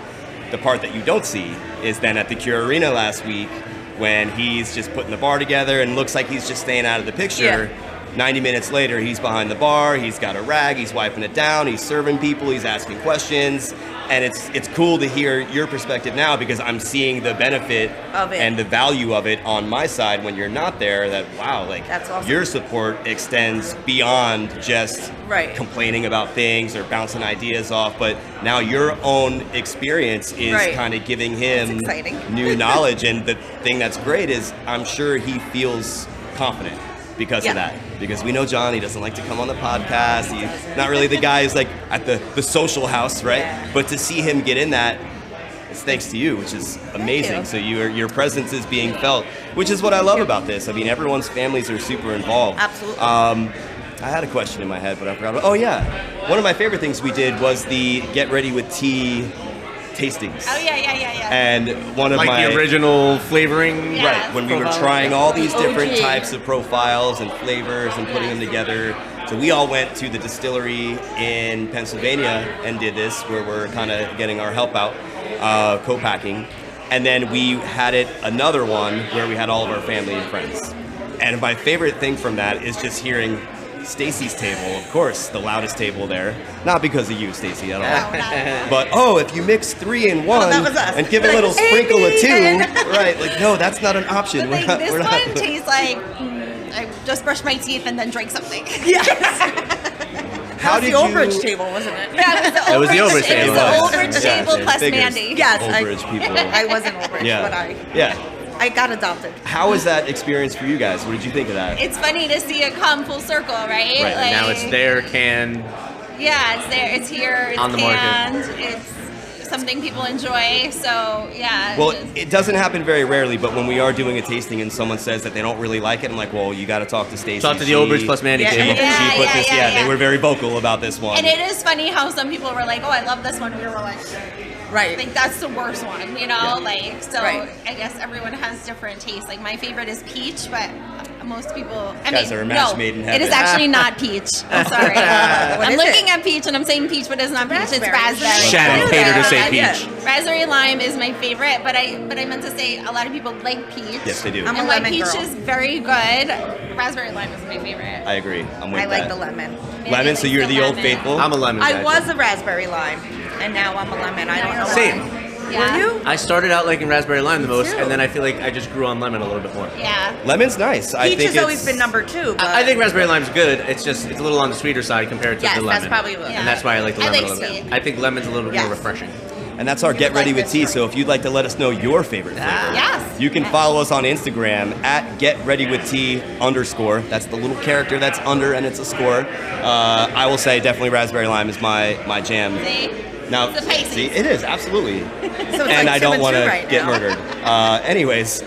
the part that you don't see is then at the Cure Arena last week when he's just putting the bar together and looks like he's just staying out of the picture. 90 minutes later, he's behind the bar, he's got a rag, he's wiping it down, he's serving people, he's asking questions. And it's cool to hear your perspective now because I'm seeing the benefit of it and the value of it on my side when you're not there. That wow, like That's awesome. Your support extends beyond just Right. complaining about things or bouncing ideas off, but now your own experience is Right. kind of giving him That's exciting. new knowledge. And the thing that's great is I'm sure he feels confident because of that. Because we know John, he doesn't like to come on the podcast. He's not really the guy who's like at the social house, right? Yeah. But to see him get in that, it's thanks to you, which is amazing. you. So your presence is being felt, which is what I love about this. I mean, everyone's families are super involved. Absolutely. I had a question in my head, but I forgot about. Oh yeah, one of my favorite things we did was the Get Ready with Tea tastings. Oh yeah. And one of Like my the original flavoring. Yeah. right when we were Profiles. trying all these different OG. types of profiles and flavors and putting them together. So we all went to the distillery in Pennsylvania and did this, where we're kind of getting our help out, co-packing, and then we had it another one where we had all of our family and friends. And my favorite thing from that is just hearing Stacy's table, of course, the loudest table there. Not because of you, Stacy, at all. But if you mix 3 in 1 that was us. and give a Like, little sprinkle of 2, Amy. right? Like, no, that's not an option. But like, this we're not- one tastes like I just brushed my teeth and then drank something. How That was did the you? Overage table, wasn't it? Yeah, it was the It was the Overage It table. was the Yeah. Overage Yeah, table yeah, plus figures. Mandy. Yes, Overage people. I wasn't Overage, Yeah. but I got adopted. How was that experience for you guys? What did you think of that? It's funny to see it come full circle, right? Right, Like, Now it's there, canned. Yeah, it's there. It's here. It's On the market. canned. It's something people enjoy. So yeah. Well, just- it doesn't happen very rarely, but when we are doing a tasting and someone says that they don't really like it, I'm like, well, you got to talk to Stacey. Talk to the Overage plus Mandy Yeah, table. yeah. She put this. yeah. They were very vocal about this one. and it is funny how some people were like, "Oh, I love this one." We were like, Right. like that's the worst one, you know? Like, so Right. I guess everyone has different tastes. Like my favorite is peach, but most people. I Guys mean, are a match no, made in it heaven. is actually not peach. I'm sorry. I'm is looking it? at peach and I'm saying peach, but it's not peach. It's Raspberry. raspberry. Shannon paid her to say Yeah. peach. Raspberry lime is my favorite, but I meant to say a lot of people like peach. Yes, they do. I'm a And like lemon peach girl. is very good. Raspberry lime is my favorite. I agree. I'm with I that. like the lemon. Lemon. So you're the old faithful. I'm a lemon guy. I was a raspberry lime, and now I'm a lemon. I don't know Same. why. Yeah. Were you? I started out liking raspberry lime the most, too. and then I feel like I just grew on lemon a little bit more. Yeah. Lemon's nice. I Peach think has always it's- been number 2. But I think raspberry lime's good. It's just it's a little on the sweeter side compared to Yes, the that's lemon. probably what. Yeah. And that's why I like the I lemon like a little bit. sweet. I think lemon's a little bit Yes. more refreshing. And that's our Get Ready like with this Tea. one. So if you'd like to let us know your favorite flavor, Yes. you can follow us on Instagram at Get Ready with Tea _. That's the little character that's under, and it's a score. I will say definitely raspberry lime is my jam. See? Now, It's a Pisces. see, it is absolutely, So it's and like I don't 2 want and to 2 right get now. murdered. Anyways,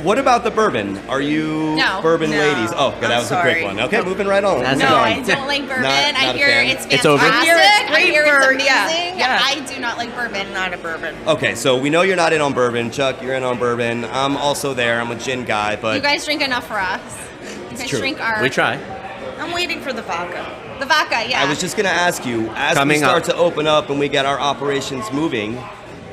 what about the bourbon? Are you No. bourbon No. ladies? Oh, good, that I'm was a quick sorry. one. Okay, moving right on. That's moving No, on. I don't like bourbon. Not I a hear fan? it's It's over? fantastic. I hear it's great I hear for- it's yeah, amazing. yeah. I do not like bourbon. I'm not a bourbon. Okay, so we know you're not in on bourbon. Chuck, you're in on bourbon. I'm also there. I'm a gin guy, but You guys drink enough for us. You guys true. drink our We try. I'm waiting for the vodka. the vodka. Yeah. I was just going to ask you, as Coming we start up. to open up and we get our operations moving,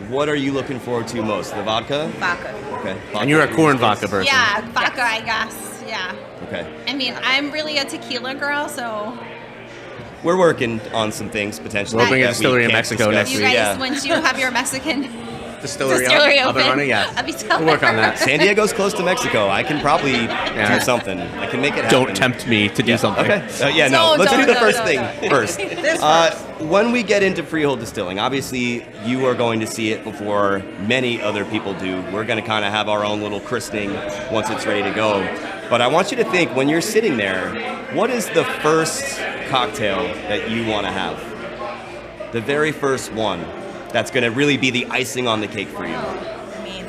what are you looking forward to most? The vodka? Vodka. Okay. And you're a corn vodka person. Yeah, vodka. I guess. Yeah. Okay. I mean, I'm really a tequila girl, so We're working on some things potentially. We're opening a that we distillery in can't Mexico discuss. next you week. guys, Yeah. once you have your Mexican Distillery, distillery up open, and running, yeah. I'll be telling We'll work on her. that. San Diego's close to Mexico. I can probably do something. I can make it happen. Don't tempt me to do something. Okay. Yeah, no. Let's do Don't, the don't, first don't, thing don't. first. This When we get into freehold distilling, obviously you are going to see it before many other people do. We're going to kind of have our own little christening once it's ready to go. But I want you to think, when you're sitting there, what is the first cocktail that you want to have? The very first one that's going to really be the icing on the cake for you. I mean,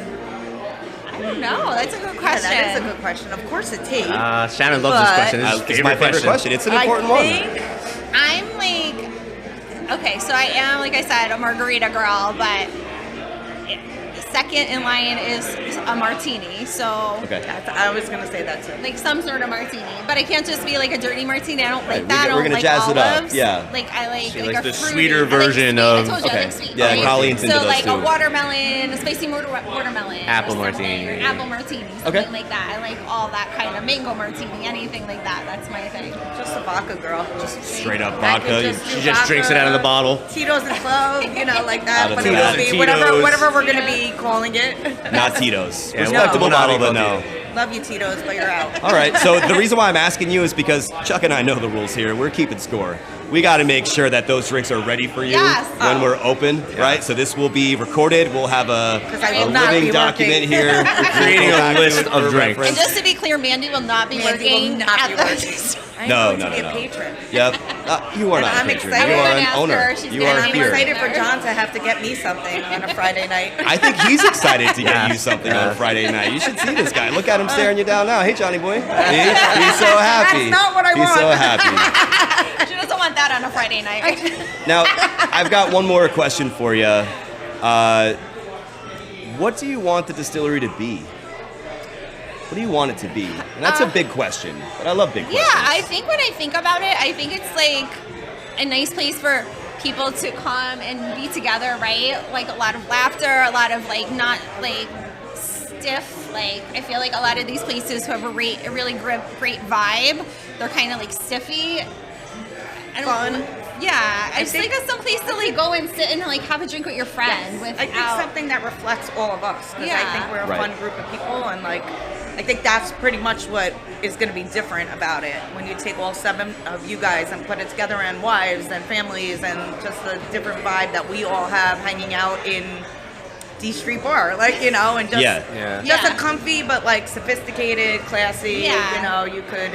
I don't know. That's a good yeah, question. that is a good question. Of course, it's tea. Shannon loves this But- question. This is It's my favorite question. It's an important I one. think I'm like, okay, so I am, like I said, a margarita girl, but second in line is a martini. So Okay. I was gonna say that too. like some sort of martini, but it can't just be like a dirty martini. I don't like Right, that. I we're don't gonna like jazz it up, olives. yeah. Like I like She like likes a the fruity, sweeter I like version sweet. of- I told you I Okay. like sweet. Yeah, right? Colleen's into So those like too. a watermelon, a spicy watermelon, Apple or something, martini. or apple martini, something Okay. like that. I like all that kind of mango martini, anything like that. That's my thing. Just a vodka girl. Just Straight up I could vodka. just do She just drinks it out of the bottle. Tito's and Clove, you know, like that. Out of But it the will bag. be whatever Tito's. we're gonna be calling it. Not Tito's. Yeah, Respectable we're not bottle, but even no. Love you, Tito's, but you're out. All right, so the reason why I'm asking you is because Chuck and I know the rules here. We're keeping score. We got to make sure that those drinks are ready for you Yes. when we're open, right? So this will be recorded. We'll have a 'Cause I will not living be document working. here. Creating a list of drinks. And just to be clear, Mandy will not be Mandy will working not at be the working. I'm No, going no, to be no, a no. patron. Yep. You are And not I'm a patron. excited. You I'm are gonna an ask owner. her. She's You gonna are ask I'm her. here. excited for John to have to get me something on a Friday night. I think he's excited to get you something on a Friday night. You should see this guy. Look at him staring you down now. Hey, Johnny boy. He's so happy. That's not what I He's so want. happy. She doesn't want that on a Friday night. Now, I've got one more question for you. What do you want the distillery to be? What do you want it to be? And that's a big question, but I love big questions. Yeah, I think when I think about it, I think it's like a nice place for people to come and be together, right? Like a lot of laughter, a lot of like not like stiff. Like I feel like a lot of these places who have a really great vibe, they're kind of like stiffy. Fun. Yeah, I just think it's some place to like go and sit and like have a drink with your friend. I think something that reflects all of us. Because I Yeah. think we're a Right. fun group of people, and like, I think that's pretty much what is going to be different about it. When you take all 7 of you guys and put it together, and wives and families, and just the different vibe that we all have hanging out in D Street Bar, like, you know, and just Yeah. just Yeah. a comfy but like sophisticated, classy. Yeah. You know, you could.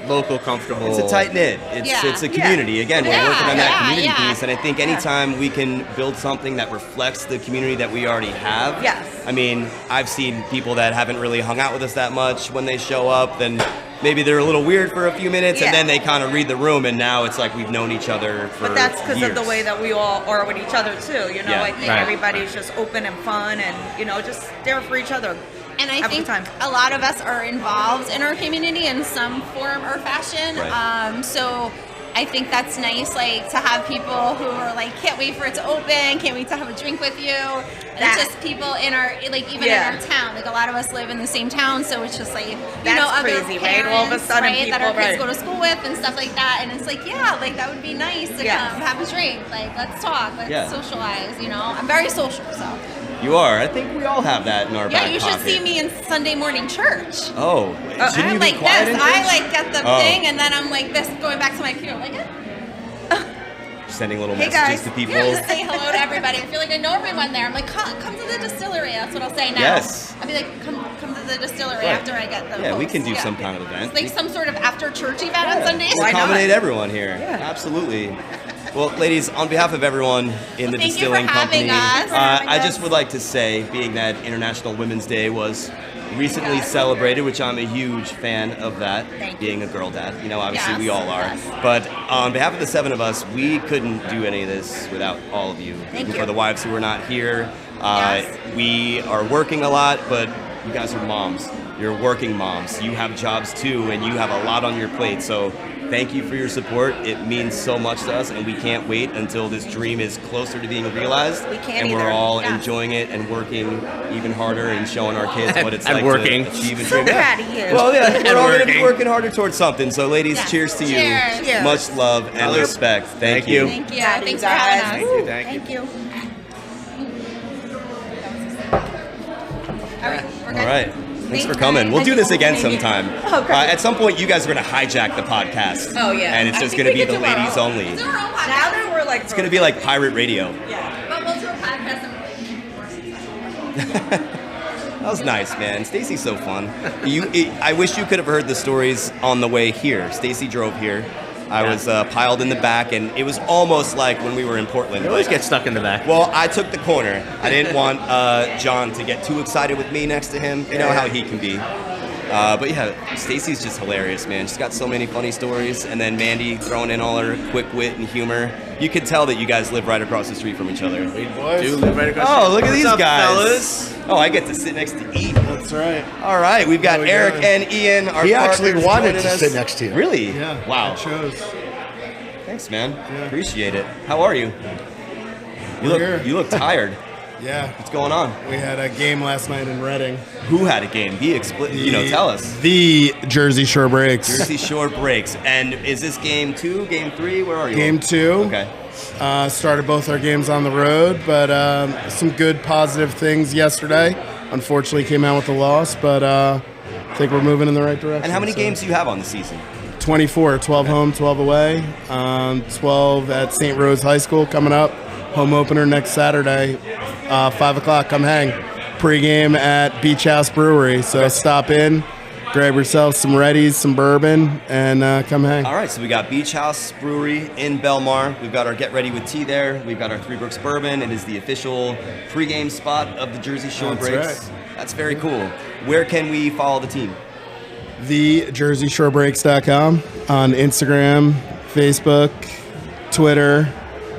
Local, comfortable. It's a tight knit. Yeah. It's a community. Again, we're working on that Yeah, community yeah. piece, and I think anytime we can build something that reflects the community that we already have. Yes. I mean, I've seen people that haven't really hung out with us that much when they show up, then maybe they're a little weird for a few minutes, Yeah. and then they kind of read the room, and now it's like we've known each other for But that's because of the years. way that we all are with each other too. You know, Yeah. I think Right. everybody's just open and fun, and you know, just there for each other. And I Have a think good time. a lot of us are involved in our community in some form or fashion. Right. So I think that's nice, like to have people who are like, can't wait for it to open, can't wait to have a drink with you. And That- just people in our, like even Yeah. in our town, like a lot of us live in the same town, so it's just like, you That's know, other crazy, right? parents, All of a sudden right, that our people- kids right. go to school with and stuff like that. And it's like, yeah, like that would be nice to Yes. come have a drink, like let's talk, let's Yeah. socialize. You know, I'm very social, so You are. I think we all have that in our yeah, back you should pocket. see me in Sunday morning church. Oh, shouldn't I'm you be like quiet this. in I church? like get the Oh. thing, and then I'm like this, going back to my pew. Like, Sending little Hey, messages guys. to people. yeah, just say hello to everybody. I feel like I know everyone there. I'm like, come to the distillery. That's what I'll say now. Yes. I'll be like, come to the distillery Right. after I get the. Yeah, we post. can do Yeah. some kind of event. Like some sort of after church event on Sundays. We'll Why not? accommodate everyone here. Yeah. Absolutely. Well, ladies, on behalf of everyone in the Thank you distilling for having company, us. I just would like to say, being that International Women's Day was recently celebrated, which I'm a huge fan of that, Thank you. being a girl dad. You know, obviously Yes, we all are. yes. But on behalf of the 7 of us, we couldn't do any of this without all of you. Thank Even you. for the wives who are not here. Yes. We are working a lot, but you guys are moms. You're working moms. You have jobs too, and you have a lot on your plate. So thank you for your support. It means so much to us, and we can't wait until this dream is closer to being realized. We can't and we're either. all Yeah. enjoying it and working even harder and showing our kids what it's And like working. to achieve a So dream. proud of you. Well, yeah, we're all going to be working. working harder towards something. So, ladies, Yeah. cheers to Cheers. you. Cheers. Much love and Salute. respect. Thank Thank you. Thank you. Proud of Thanks you for having guys. us. Thank you. Thank you. Thank you. All right, we're good. All right. Thanks for Thank coming. you. We'll do this again Thank you. sometime. Oh, great. At some point, you guys are going to hijack the podcast. Oh, yeah. And it's I just think going to we be could the do our ladies own. only. Do It's our own podcast. Now that we're like, going to be like pirate radio. yeah. But we'll do a podcast and That was nice, man. Stacy's so fun. I wish you could have heard the stories on the way here. Stacy drove here. I was piled in the back, and it was almost like when we were in Portland. You always get stuck in the back. Well, I took the corner. I didn't want John to get too excited with me next to him. You know how he can be. But yeah, Stacy's just hilarious, man. She's got so many funny stories. And then Mandy throwing in all her quick wit and humor. You could tell that you guys live right across the street from each other. We do live right across the street. Oh, look at these What's up, guys. fellas? Oh, I get to sit next to Ian. That's right. All right, we've got How we Eric doing? and Ian. Our He actually partners wanted joining to us. sit next to you. Really? Yeah. Wow. I chose. Thanks, man. Yeah. Appreciate it. How are you? We're here. You look tired. Yeah. What's going on? We had a game last night in Reading. Who had a game? Tell us. The Jersey Shore Breaks. Jersey Shore Breaks. And is this game 2, game 3? Where are you? Game 2. Okay. Started both our games on the road, but some good positive things yesterday. Unfortunately, came out with a loss, but I think we're moving in the right direction. And how many so. games do you have on the season? 24, 12 home, 12 away. 12 at St. Rose High School coming up. Home opener next Saturday, 5 o'clock. Come hang. Pre-game at Beach House Brewery. So stop in, grab yourself some Reddies, some bourbon, and come hang. All right, so we got Beach House Brewery in Belmar. We've got our Get Ready with Tea there. We've got our Three Brooks Bourbon. It is the official pre-game spot of the Jersey Shore That's Breaks. right. That's very cool. Where can we follow the team? TheJerseyShoreBreaks.com on Instagram, Facebook, Twitter,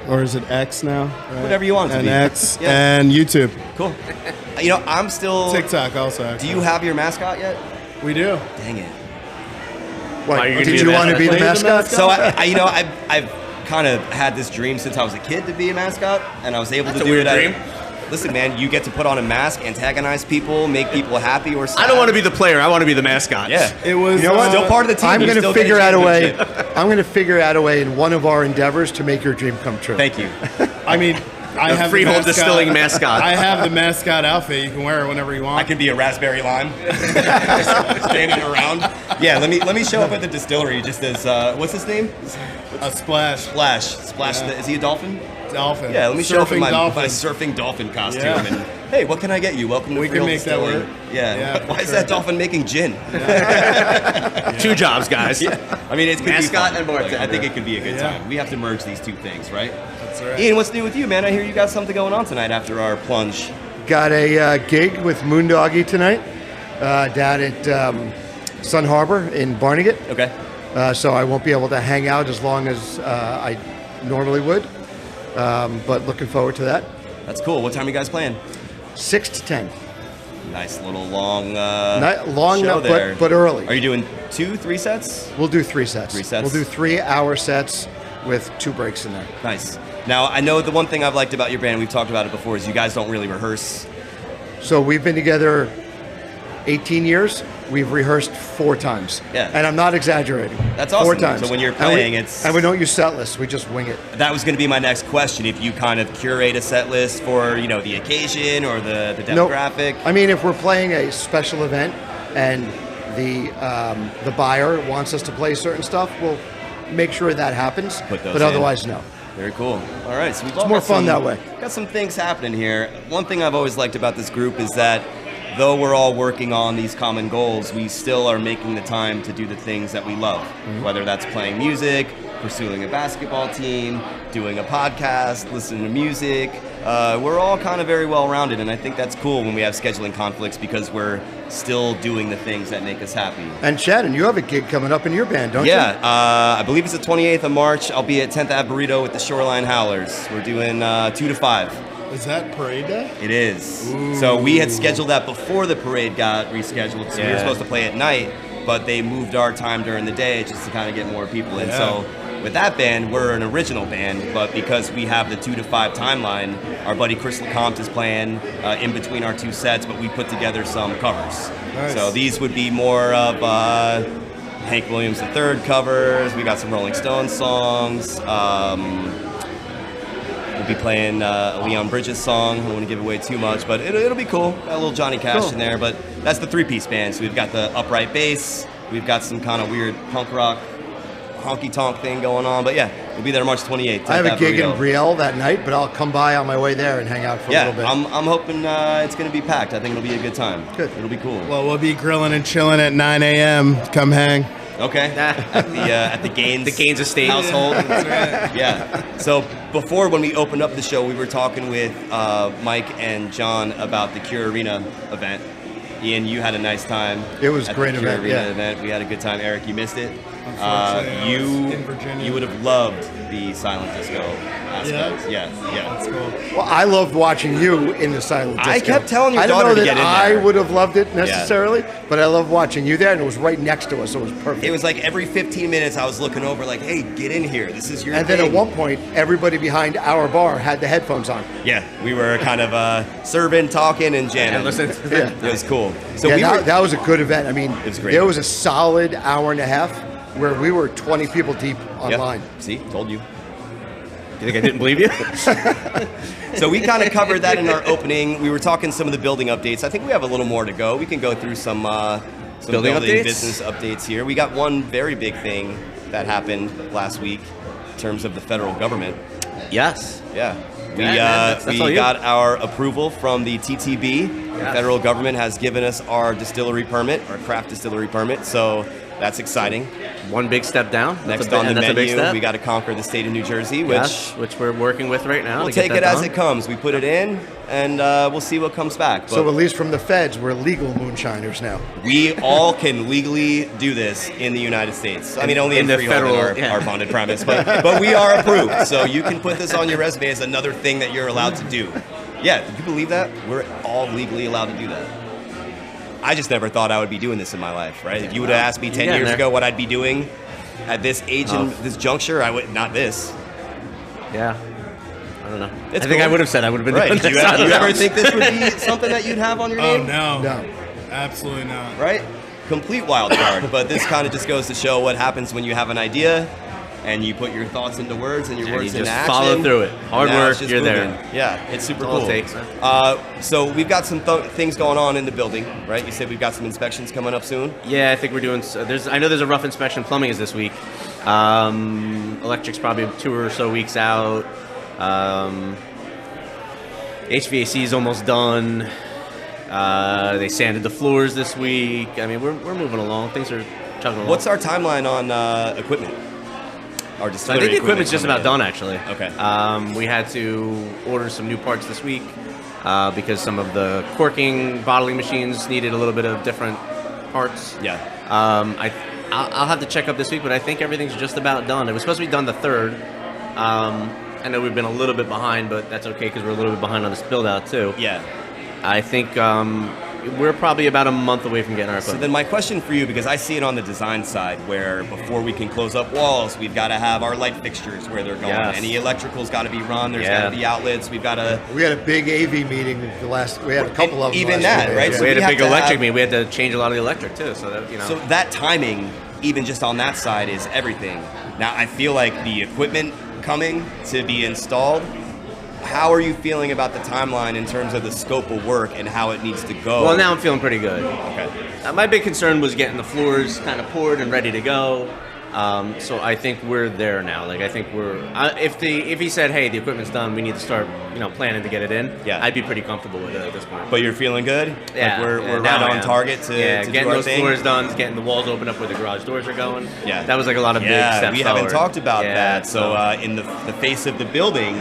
or is it X now? Right? Whatever you want it to and be. X, Yeah. and YouTube. Cool. I'm still... TikTok also. Do you have your mascot yet? We do. Dang it. Why, you're gonna Did be you the want to be the mascot? mascot? So I've kind of had this dream since I was a kid to be a mascot, and I was able That's to a do weird it. dream. Listen, man, you get to put on a mask, antagonize people, make people happy or sad. I don't want to be the player. I want to be the mascot. Yeah. It was. You know what? Still part of the team. I'm You going still to get a figure out a way. championship. I'm going to figure out a way in one of our endeavors to make your dream come true. Thank you. I mean, I The have Freehold the mascot, Distilling mascot. I have the mascot outfit. You can wear it whenever you want. I could be a raspberry lime, standing around. Yeah, let me show up at the distillery just as what's his name? a splash. Splash. Yeah. Is he a dolphin? Dolphin. Yeah, let me show up in Surfing my dolphin. surfing dolphin costume. Yeah. And hey, what can I get you? Welcome to We can Freehold make that Distilling. work. Yeah. Yeah, Why for is sure. that dolphin making gin? 2 jobs, guys. I mean, it's Mascot be fun. and bartender. I think it could be a good Yeah. time. We have to merge these two things, right? That's right. Ian, what's new with you, man? I hear you got something going on tonight after our plunge. Got a gig with Moondoggy tonight down at Sun Harbor in Barnegat. Okay. So I won't be able to hang out as long as I normally would. But looking forward to that. That's cool. What time are you guys playing? 6 to 10. Nice little long Not long show enough, there. but early. Are you doing 2, 3 sets? We'll do 3 sets. 3 sets? We'll do 3-hour sets with 2 breaks in there. Nice. Now, I know the one thing I've liked about your band, we've talked about it before, is you guys don't really rehearse. So we've been together 18 years. We've rehearsed 4 times. Yeah. And I'm not exaggerating. That's 4 awesome. times. So when you're And playing, we, it's... And we don't use set lists. We just wing it. That was going to be my next question. If you kind of curate a set list for, the occasion or the No. demographic. I mean, if we're playing a special event and the buyer wants us to play certain stuff, we'll make sure that happens. Put those but in. otherwise, no. Very cool. All right, so we've all more got fun that way. Got some things happening here. One thing I've always liked about this group is that though we're all working on these common goals, we still are making the time to do the things that we love, whether that's playing music, pursuing a basketball team, doing a podcast, listening to music. We're all kind of very well-rounded, and I think that's cool when we have scheduling conflicts because we're still doing the things that make us happy. And Shannon, you have a gig coming up in your band, don't you? Yeah, I believe it's the 28th of March. I'll be at 10th Ave Burrito with the Shoreline Howlers. We're doing 2 to 5. Is that parade day? It is. So we had scheduled that before the parade got rescheduled. So we were supposed to play at night, but they moved our time during the day just to kind of get more people in. Yeah. So with that band, we're an original band, but because we have the 2 to 5 timeline, our buddy Chris LeCompte is playing in between our 2 sets, but we put together some covers. Nice. So these would be more of Hank Williams III covers. We got some Rolling Stones songs. We'll be playing a Leon Bridges song. I don't want to give away too much, but it'll be cool. Got a little Johnny Cash in there, but that's the 3-piece band. So we've got the upright bass. We've got some kind of weird punk rock honky-tonk thing going on. But yeah, we'll be there March 28th. I have a gig in Brielle that night, but I'll come by on my way there and hang out for a little bit. Yeah, I'm hoping it's going to be packed. I think it'll be a good time. Good. It'll be cool. Well, we'll be grilling and chilling at 9 a.m. Come hang. Okay. At the Gaines estate household. That's right. Yeah. So before, when we opened up the show, we were talking with Mike and John about the Cure Arena event. Ian, you had a nice time. It was a at great the Cure event, Arena yeah. event. We had a good time. Eric, you missed it. Unfortunately, I was in Virginia. You would have loved the silent disco aspect. Yeah, That's cool. Well, I loved watching you in the silent disco. I kept telling your I don't daughter know to that get in I there. would have loved it necessarily, but I loved watching you there, and it was right next to us, so it was perfect. It was like every 15 minutes I was looking over like, hey, get in here. This is your and thing. then at one point, everybody behind our bar had the headphones on. Yeah, we were kind of serving, talking, and jamming. And listen to Yeah. It was cool. So Yeah, that was a good event. I mean, It was great. there was a solid hour and a half where we were 20 people deep Yep. online. See, told you. You think I didn't believe you? So we kind of covered that in our opening. We were talking some of the building updates. I think we have a little more to go. We can go through some Building updates? business updates here. We got one very big thing that happened last week in terms of the federal government. Yes. Yeah. That's all We you. got our approval from the TTB. The Yes. federal government has given us our distillery permit, our craft distillery permit. So that's exciting. One big step down. Next That's on the that's a big menu, step. we got to conquer the state of New Jersey, which Yes, which we're working with right now. we'll to get take that it as done. it comes. We put it in, and we'll see what comes back. So But at least from the feds, we're legal moonshiners now. we all can legally do this in the United States. I mean, only in in the Freehold federal- and yeah. our bonded premise, but we are approved. So you can put this on your resume as another thing that you're allowed to do. Yeah, do you believe that? We're all legally allowed to do that. I just never thought I would be doing this in my life, right? If you would have asked me 10 Yeah, years there. ago what I'd be doing at this age and this juncture, I would not this. Yeah. I don't know. It's I think I cool. would have said I would have been Right? doing Did you, this. ever, you ever think this would be something that you'd have on your Oh name? no, No. absolutely not. Right? Complete wild card. But this kind of just goes to show what happens when you have an idea and you put your thoughts into words and your And words you into just action. follow through it. Hard Now work, it's just you're there. moving. Yeah, it's super That's all cool. it takes, man. So we've got some things going on in the building, right? You said we've got some inspections coming up soon. Yeah, I think we're doing. I know there's a rough inspection. Plumbing is this week. Electric's probably 2 or so weeks out. HVAC is almost done. They sanded the floors this week. I mean, we're moving along. Things are chugging along. What's our timeline on equipment? Our So I distillery think the equipment's just coming about in. done, actually. Okay. We had to order some new parts this week because some of the corking bottling machines needed a little bit of different parts. Yeah. I'll have to check up this week, but I think everything's just about done. It was supposed to be done the 3rd. I know we've been a little bit behind, but that's okay because we're a little bit behind on this build out too. Yeah. I think we're probably about a month away from getting our So equipment. then my question for you, because I see it on the design side where before we can close up walls, we've got to have our light fixtures where they're going. Yes. Any electrical's got to be run. There's Yeah. got to be outlets. We've got to... We had a big AV meeting we had a couple of them Even last that, week. right? Yeah. So we had we a have big to electric have- meeting. We had to change a lot of the electric too. So that So that timing, even just on that side, is everything. Now, I feel like the equipment coming to be installed, how are you feeling about the timeline in terms of the scope of work and how it needs to go? Well, now I'm feeling pretty good. Okay. My big concern was getting the floors kind of poured and ready to go. So I think we're there now. Like I think we're. If he said, "Hey, the equipment's done. We need to start, planning to get it in." Yeah. I'd be pretty comfortable with it at this point. But you're feeling good? Yeah, Like we're yeah, right now I on am. target to, yeah, to do getting our those thing? floors done, getting the walls open up where the garage doors are going. Yeah. That was like a lot of big Yeah, steps we haven't forward. talked about Yeah, that. So in the face of the building,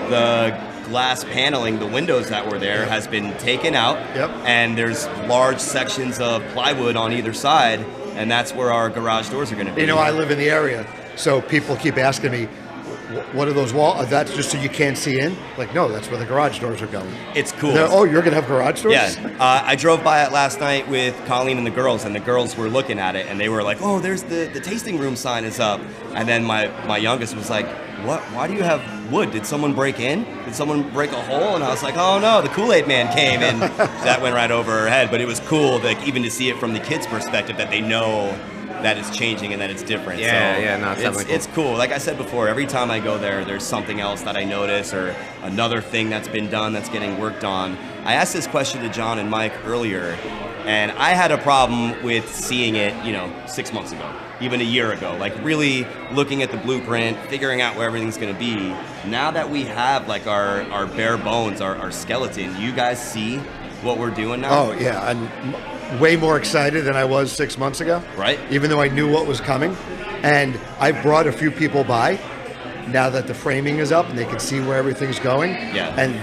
the glass paneling, the windows that were there, has been taken out. Yep. And there's large sections of plywood on either side, and that's where our garage doors are going to be. You know, I live in the area, so people keep asking me, what are those walls? That's just so you can't see in? Like, no, that's where the garage doors are going. It's cool. Oh, you're going to have garage doors? Yeah, I drove by it last night with Colleen and the girls were looking at it, and they were like, "Oh, there's the tasting room sign is up." And then my youngest was like, "What? Why do you have wood? Did someone break in? Did someone break a hole?" And I was like, "Oh no, the Kool-Aid man came," and that went right over her head. But it was cool, like even to see it from the kids' perspective, that they know that it's changing and that it's different. Yeah, so yeah, no, it's definitely cool. it's cool. Like I said before, every time I go there, there's something else that I notice or another thing that's been done that's getting worked on. I asked this question to John and Mike earlier, and I had a problem with seeing it, 6 months ago, even a year ago, like really looking at the blueprint, figuring out where everything's going to be. Now that we have like our bare bones, our skeleton, you guys see what we're doing now? Oh, yeah. I'm way more excited than I was 6 months ago. Right. Even though I knew what was coming. And I've brought a few people by now that the framing is up and they can see where everything's going. Yeah. And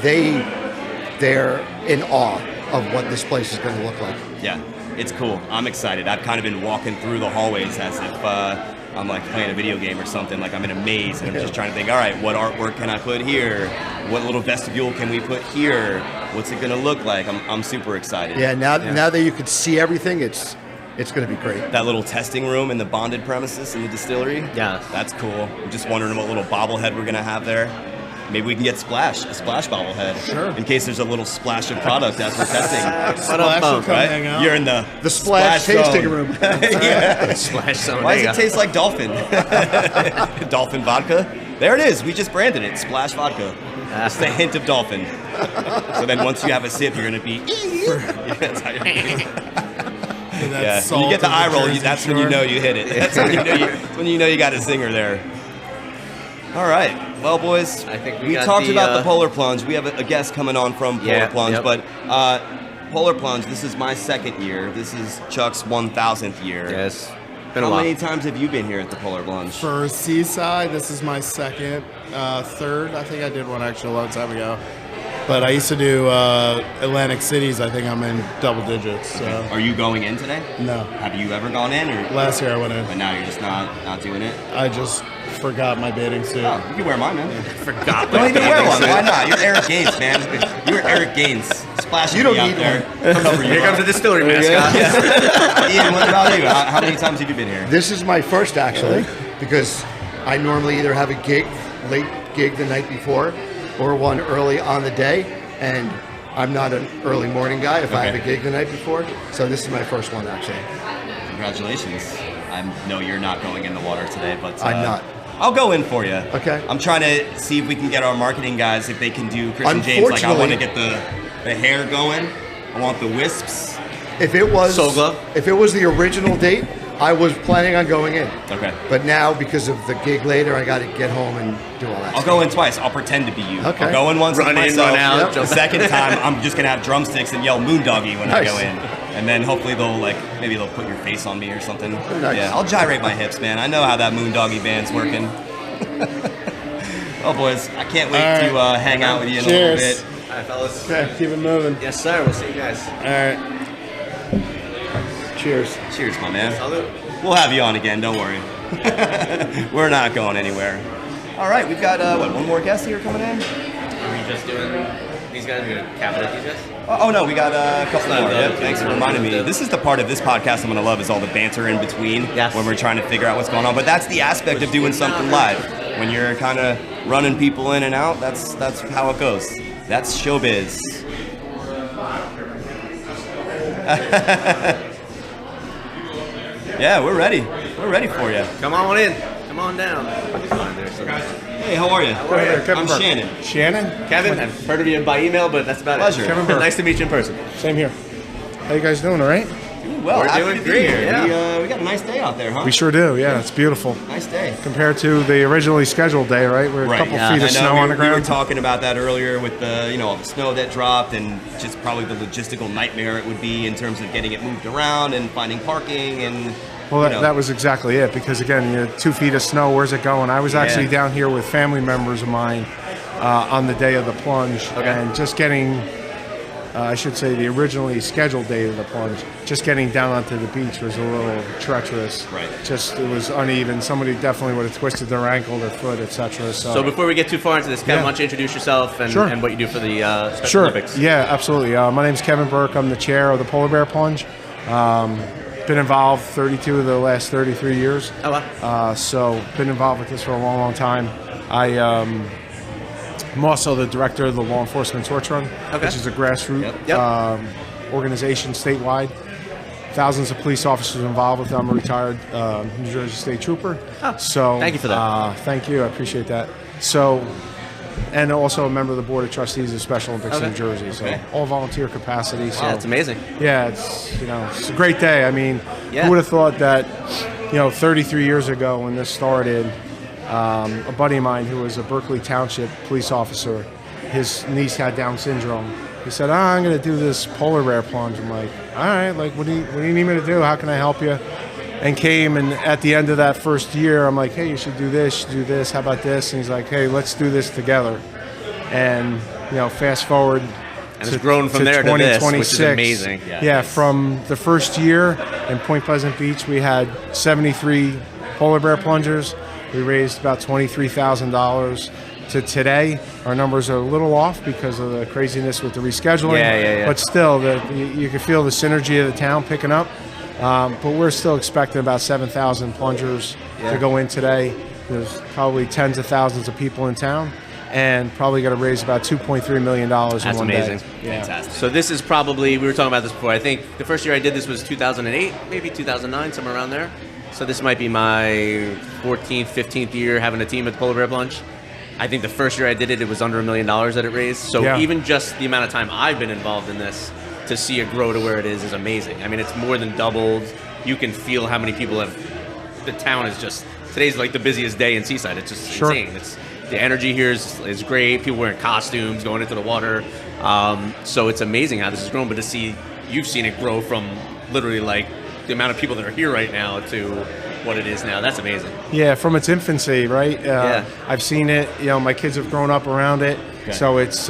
they're in awe of what this place is going to look like. Yeah, it's cool. I'm excited. I've kind of been walking through the hallways as if I'm like playing a video game or something. Like I'm in a maze and I'm just trying to think, all right, what artwork can I put here? What little vestibule can we put here? What's it going to look like? I'm super excited. Yeah, now that you can see everything, it's going to be great. That little testing room in the bonded premises in the distillery. Yeah. That's cool. I'm just wondering what little bobblehead we're going to have there. Maybe we can get a splash bobblehead. Sure. In case there's a little splash of product as we're testing. Splash will come hang out. You're in the Splash tasting zone. room. Yeah. Splash zone. Why does it taste like dolphin? Dolphin vodka? There it is. We just branded it. Splash vodka. Just a hint of dolphin. So then once you have a sip, you're going to be... Yeah, that's how you're yeah. When you get the eye roll, that's when you know you hit it. That's when you know you got a zinger there. All right. Well, boys, I think we talked about the Polar Plunge. We have a guest coming on from Polar Plunge, but Polar Plunge, this is my second year. This is Chuck's 1,000th year. Yes. Been a How while. many times have you been here at the Polar Plunge? For Seaside, this is my second, third. I think I did one actually a long time ago. But I used to do Atlantic Cities. I think I'm in double digits. So. Are you going in today? No. Have you ever gone in? Or? Last year I went in. But now you're just not doing it? I just forgot my bathing suit. Oh, you can wear mine, man. Forgot. Don't even wear one. Why not? You're Eric Gaines, man. You're Eric Gaines. Splashing me out there. Here comes the distillery mascot. Ian, what about you? How many times have you been here? This is my first, actually, because I normally either have a late gig the night before, or one early on the day, and I'm not an early morning guy if I have a gig the night before. So this is my first one, actually. Congratulations. I know you're not going in the water today, but I'm not. I'll go in for you. Okay. I'm trying to see if we can get our marketing guys, if they can do Christian James. Like, I want to get the hair going. I want the wisps. If it was Soul Glow? If it was the original date, I was planning on going in. Okay. But now, because of the gig later, I got to get home and do all that I'll stuff. go in twice. I'll pretend to be you. Okay. I'll go in once Run with in, myself. run out, The second time, I'm just gonna have drumsticks and yell "Moondoggy" when I Nice. go in, and then hopefully maybe they'll put your face on me or something. Nice. Yeah, I'll gyrate my hips, man. I know how that Moondoggy band's working. Well, boys, I can't wait to hang out with you in a little Cheers. bit. All right, fellas. Okay, keep it moving. Yes, sir. We'll see you guys. All right. Cheers. Cheers, my man. Salute. We'll have you on again. Don't worry. We're not going anywhere. All right, we've got one more guest here coming in. Are we just doing these guys? We're gonna cap it at these guys? Oh no, we got a couple more. the- Yep, thanks for reminding me. This is the part of this podcast I'm gonna love, is all the banter in between Yes. when we're trying to figure out what's going on. But that's the aspect of doing something live. When you're kind of running people in and out, that's how it goes. That's showbiz. Yeah, we're ready. We're ready for you. Come on in. Come on down. Hey, how are you? Go ahead, Kevin I'm Burke. Shannon. Shannon? Kevin, I've heard of you by email, but that's about Pleasure. it. Kevin Burke. Nice to meet you in person. Same here. How you guys doing, all right? Well, We're happy doing to be great, here. yeah. We got a nice day out there, huh? We sure do, yeah. It's beautiful. Nice day. Compared to the originally scheduled day, right? We're a couple feet of snow on the We were ground. talking about that earlier with the, all the snow that dropped, and just probably the logistical nightmare it would be in terms of getting it moved around and finding parking and. Well, that was exactly it, because again, 2 feet of snow, where's it going? I was actually down here with family members of mine on the day of the plunge, and just getting, I should say the originally scheduled day of the plunge, just getting down onto the beach was a little treacherous. Right. Just, it was uneven. Somebody definitely would have twisted their ankle, their foot, etc. So before we get too far into this, Kevin, Yeah. why don't you introduce yourself and, Sure. and what you do for the Special Sure. Olympics? Yeah, absolutely. My name's Kevin Burke. I'm the chair of the Polar Bear Plunge. Been involved 32 of the last 33 years. Oh, wow. So been involved with this for a long, long time. I'm also the director of the Law Enforcement Torch Run, which is a grassroots organization statewide. Thousands of police officers involved with them. I'm a retired New Jersey State Trooper. So thank you for that. Thank you. I appreciate that. So, and also a member of the Board of Trustees of Special Olympics New Jersey. So all volunteer capacity. So Wow, that's amazing. yeah, it's a great day. I mean, Yeah. who would have thought that, 33 years ago when this started, a buddy of mine who was a Berkeley Township police officer, his niece had Down syndrome. He said, I'm going to do this polar bear plunge. I'm like, all right, what do you need me to do? How can I help you? And came, and at the end of that first year, I'm like, hey, you should do this, you should do this, how about this? And he's like, hey, let's do this together. And, fast forward And it's grown from there to this, which is amazing. Yeah, from the first year in Point Pleasant Beach, we had 73 polar bear plungers. We raised about $23,000. To today, our numbers are a little off because of the craziness with the rescheduling. Yeah. But still, you can feel the synergy of the town picking up. But we're still expecting about 7,000 plungers to go in today. There's probably tens of thousands of people in town, and probably going to raise about $2.3 million in one day. That's amazing. Fantastic. So this is probably, we were talking about this before, I think the first year I did this was 2008, maybe 2009, somewhere around there. So this might be my 14th, 15th year having a team at the Polar Bear Plunge. I think the first year I did it, it was under $1 million that it raised. So even just the amount of time I've been involved in this, to see it grow to where it is amazing. I mean, it's more than doubled. You can feel how many people have. The town is just, today's like the busiest day in Seaside. It's just insane. The energy here is great. People wearing costumes, going into the water. So it's amazing how this has grown. But to see, you've seen it grow from literally like the amount of people that are here right now to what it is now. That's amazing. Yeah, from its infancy, right? I've seen it. You know, my kids have grown up around it, so it's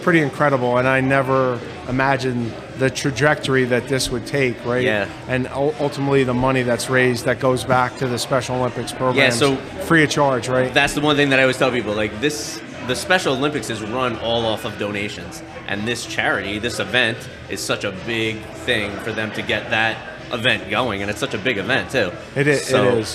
pretty incredible. And I never imagined the trajectory that this would take, right? Yeah. And ultimately, the money that's raised that goes back to the Special Olympics program. Yeah, so free of charge, right? That's the one thing that I always tell people. Like this, the Special Olympics is run all off of donations, and this charity, this event, is such a big thing for them to get that event going, and it's such a big event too. It is.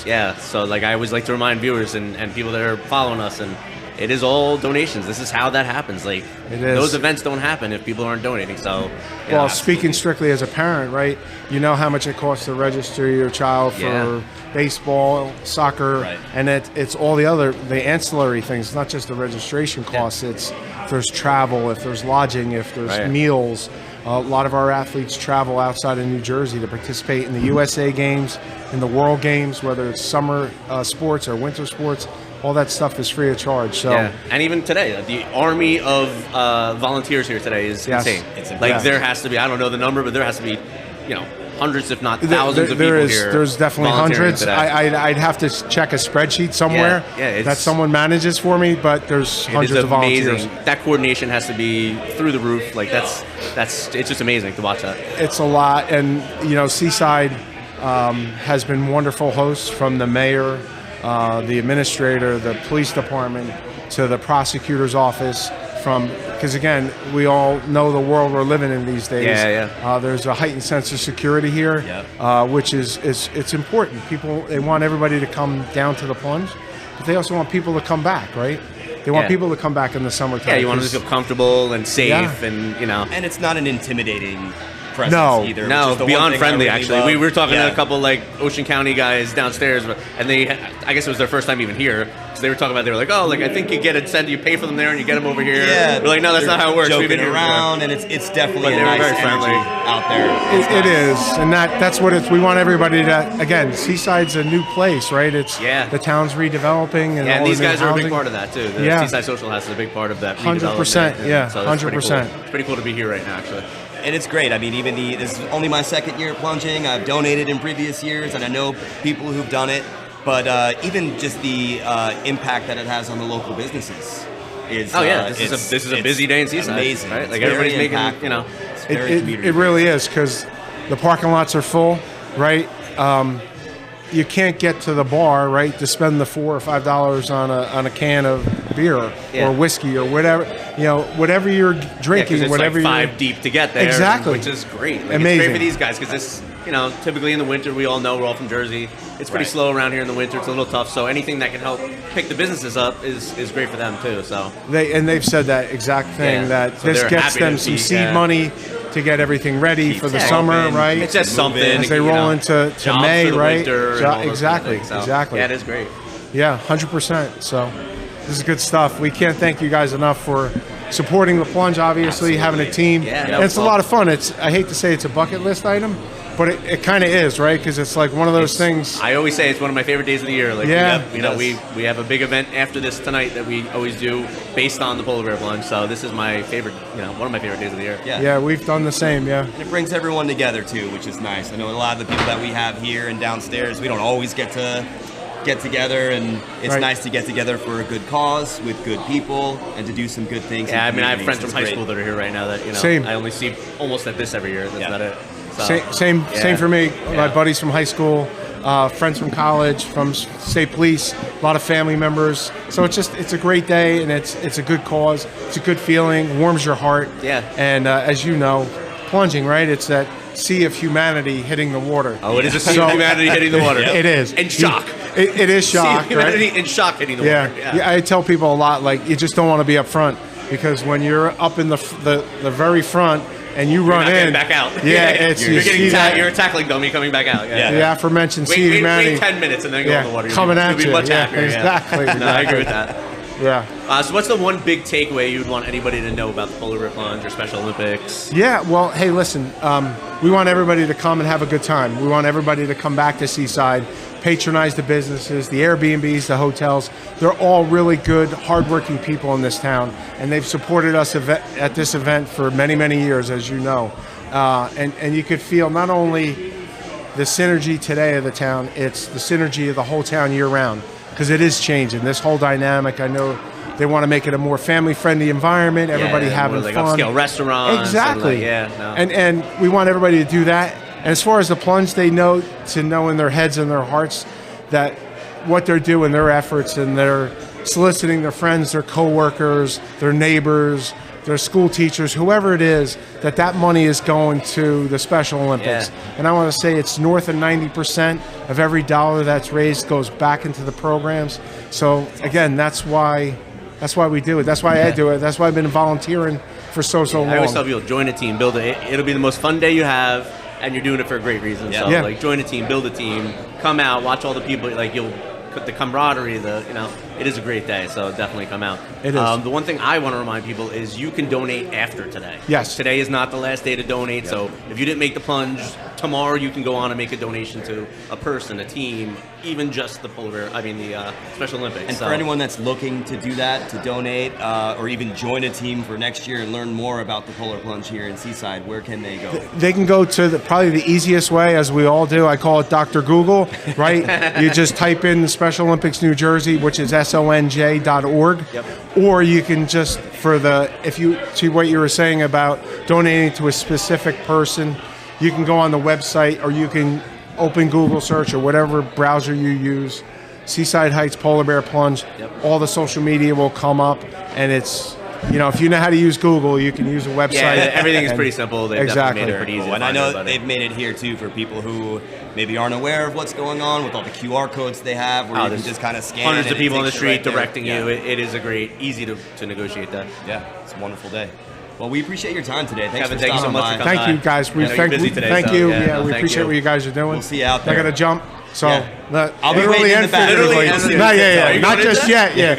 Yeah, so like I always like to remind viewers and people that are following us, and it is all donations. This is how that happens. Like those events don't happen if people aren't donating. So well, speaking strictly as a parent, right, you know how much it costs to register your child for baseball, soccer, and it's all the ancillary things, not just the registration costs. It's if there's travel, if there's lodging, if there's meals. A lot of our athletes travel outside of New Jersey to participate in the USA Games, in the World Games, whether it's summer sports or winter sports. All that stuff is free of charge. So and even today, the army of volunteers here today is insane. It's like there has to be, I don't know the number, but there has to be, you know, hundreds, if not thousands of people here. There's definitely hundreds. I'd have to check a spreadsheet somewhere that someone manages for me, but there's hundreds of volunteers. That coordination has to be through the roof. Like it's just amazing to watch that. It's a lot, and you know, Seaside has been wonderful hosts, from the mayor, the administrator, the police department, to the prosecutor's office. Because again, we all know the world we're living in these days. There's a heightened sense of security here, which is it's important. People, they want everybody to come down to the plunge, but they also want people to come back, right? They want people to come back in the summertime. Yeah, you want them to feel comfortable and safe, and you know. And it's not an intimidating presence either. No, beyond friendly, really actually. We were talking to a couple like Ocean County guys downstairs, and I guess it was their first time even here. They were talking about, they were like, oh, like I think you get it sent, you pay for them there and you get them over here. Yeah, we're like, no, that's not how it works. Joking around, and it's definitely a nice very friendly out there. It is, and that's what it's. We want everybody to, again, Seaside's a new place, right? It's the town's redeveloping, and these guys are a big part of that too. The Seaside Social House is a big part of that. 100%, yeah, 100%. It's pretty cool to be here right now, actually. And it's great. I mean, even this is only my second year plunging. I've donated in previous years, and I know people who've done it. But even just the impact that it has on the local businesses is. This is a busy day in Seaside. Amazing, right? Like everybody's making, you know. It really is, because the parking lots are full, right? You can't get to the bar, right, to spend the $4 or $5 on a can of beer or whiskey or whatever, you know, whatever you're drinking, whatever it's like 5 deep to get there, exactly, which is great. Like, amazing. It's great for these guys because this, you know, typically in the winter, we all know we're all from Jersey. It's pretty slow around here in the winter. It's a little tough. So anything that can help pick the businesses up is great for them too. So they've said that exact thing, that this gets them some seed money to get everything ready for the summer, right? It's just something as they roll into May, right? Exactly. Yeah, it is great. Yeah, 100%. So this is good stuff. We can't thank you guys enough for supporting the plunge. Obviously, having a team, and it's a lot of fun. I hate to say it's a bucket list item, but it kind of is, right? Because it's like one of those things. I always say it's one of my favorite days of the year. Like, we have a big event after this tonight that we always do based on the Polar Bear Plunge. So this is my favorite, one of my favorite days of the year. Yeah, we've done the same. Yeah, and it brings everyone together too, which is nice. I know a lot of the people that we have here and downstairs, we don't always get to get together, and it's Right. nice to get together for a good cause with good people and to do some good things. Yeah, I in mean, I have communities. friends from It's high great. school that are here right now that, Same. I only see almost at this every year. That's about it. So, Same yeah. for me. Yeah. My buddies from high school, friends from college, from state police, a lot of family members. So it's a great day, and it's a good cause. It's a good feeling, warms your heart. Yeah. And as you know, plunging, right? It's that sea of humanity hitting the water. Oh, it is a sea of humanity hitting the water. It is. And shock. It is shock, Sea of right? humanity and shock hitting the Yeah. water. Yeah, I tell people a lot, like, you just don't want to be up front, because when you're up in the very front and you run You're not getting in, back out. yeah, it's you're you see getting that, you're a tackling dummy coming back out. Yeah. the aforementioned sea of Wait humanity 10 minutes and then go in the water. coming You'll at be you. much Yeah, happier. exactly. No, I agree with that. Yeah. So what's the one big takeaway you'd want anybody to know about the Polar Plunge or Special Olympics? Yeah, well, hey, listen, we want everybody to come and have a good time. We want everybody to come back to Seaside, patronize the businesses, the Airbnbs, the hotels. They're all really good, hardworking people in this town, and they've supported us at this event for many, many years, as you know. And you could feel not only the synergy today of the town, it's the synergy of the whole town year-round, because it is changing. This whole dynamic, I know they want to make it a more family-friendly environment, everybody having like fun. upscale restaurants. Exactly. And And we want everybody to do that. And as far as the plunge, they know in their heads and their hearts that what they're doing, their efforts, and they're soliciting their friends, their coworkers, their neighbors, their school teachers, whoever it is, that money is going to the Special Olympics. Yeah. And I want to say it's north of 90% of every dollar that's raised goes back into the programs. So again, that's why we do it. That's why I do it. That's why I've been volunteering for so long. I always tell people, join a team, build it. It'll be the most fun day you have, and you're doing it for a great reason. Yeah. So, Yeah. like, join a team, build a team, come out, watch all the people. Like, you'll the camaraderie. It is a great day. So definitely come out. It is. The one thing I want to remind people is you can donate after today. Yes. Today is not the last day to donate. So if you didn't make the plunge tomorrow, you can go on and make a donation to a person, a team, even just the Special Olympics. And for anyone that's looking to do that, to donate, or even join a team for next year and learn more about the Polar Plunge here in Seaside, where can they go? They can go to probably the easiest way, as we all do. I call it Dr. Google, right? You just type in Special Olympics New Jersey, which is sonj.org. Yep. Or you can just, if you see what you were saying about donating to a specific person, you can go on the website, or you can open Google search or whatever browser you use. Seaside Heights Polar Bear Plunge. Yep. All the social media will come up, and it's, if you know how to use Google, you can use a website. Yeah, everything is And- pretty simple. They've Exactly. definitely made it pretty easy. to And I find know everybody. they've made it here too for people who maybe aren't aware of what's going on with all the QR codes they have, where you can there's just kind of scan. hundreds and of it people on the takes you street right there. directing you. Yeah. It is easy to negotiate that. Yeah, it's a wonderful day. Well, we appreciate your time today. Thanks Kevin, for thank you so stopping much by. for coming. Thank you, guys. We I know you're thank, busy today, thank so, you. yeah, Yeah, no, we thank appreciate you. what you guys are doing. We'll see you out I there. got to jump. So Yeah. I'll be literally waiting in and the back. figuratively. Literally and Not figuratively. not Are you just gonna yet. Yeah.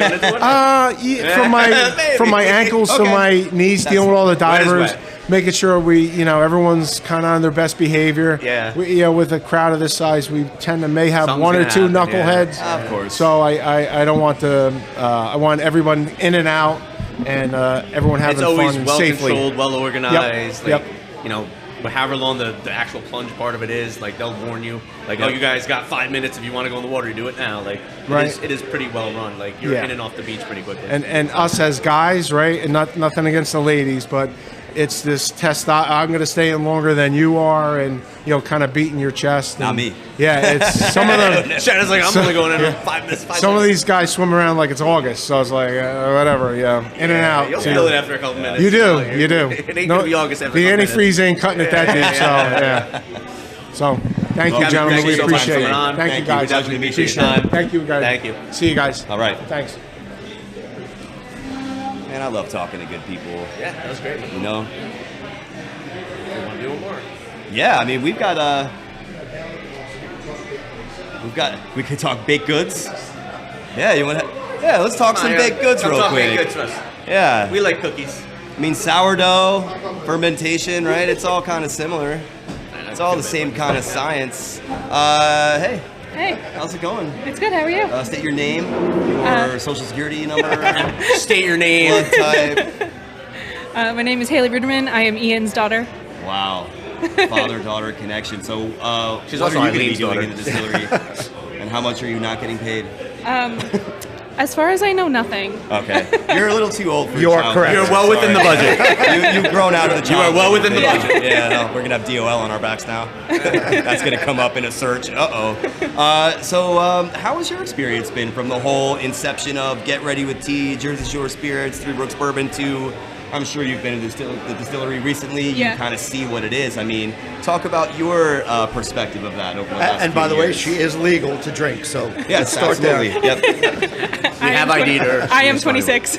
From my ankles to Okay. my knees, dealing with all the Wet is divers, wet. making sure everyone's kind of on their best behavior. Yeah. With a crowd of this size, we tend to may have Something's one or gonna two happen, yeah. knuckleheads. Of course. So I don't want to. I want everyone in and out, and everyone having It's always fun and well safely. controlled, well organized. Yep. However long the actual plunge part of it is, like they'll warn you, like, oh, you guys got 5 minutes. If you want to go in the water, you do it now. Like, Right. it is pretty well run. Like, you're Yeah. in and off the beach pretty quickly. And us as guys, right? And nothing against the ladies, but it's this test. I'm going to stay in longer than you are, and kind of beating your chest. Not and- me. Yeah, it's some of them. Shannon's like, I'm only going in 5 minutes. Some of these guys swim around like it's August, so I was like, whatever, yeah, in and out. You'll too. feel it after a couple minutes. You do, Like, you do. It ain't gonna be August after the a couple antifreeze ain't cutting it that deep, so yeah. So, thank you, Kevin, gentlemen. thank We you so much for appreciate it. coming on. Thank you, guys. We definitely appreciate Appreciate your it. time. Thank you, guys. Thank you. See you guys. All right. Thanks. Man, I love talking to good people. Yeah, that was great. You know? We want to do more. Yeah, I mean, we could talk baked goods. Yeah, let's talk some baked goods Come real talk quick. baked goods to us. Yeah. We like cookies. I mean, sourdough, fermentation, right? It's all kind of similar. It's all the same kind of science. Hey, Hey, how's it going? it's good. How are you? State your name, your social security number, State your name. blood type. My name is Haley Ruderman. I am Ian's daughter. Wow. Father-daughter connection. So, She's what also are you going to be Eileen's doing daughter. in the distillery? And How much are you not getting paid? As far as I know, nothing. Okay. You're a little too old for You are child correct. care. You're well within the budget. You've grown out of the You are child well care within the thing. budget. Yeah, no, we're going to have DOL on our backs now. That's going to come up in a search. So how has your experience been from the whole inception of Get Ready with Tea, Jersey Shore Spirits, Three Brooks Bourbon to, I'm sure you've been to the distillery recently. Yeah. You kind of see what it is. I mean, talk about your perspective of that over the last And by few the way, years. she is legal to drink, so let's Yes, start absolutely. there. Yep. We have ID'd her. I am She's fine. 26.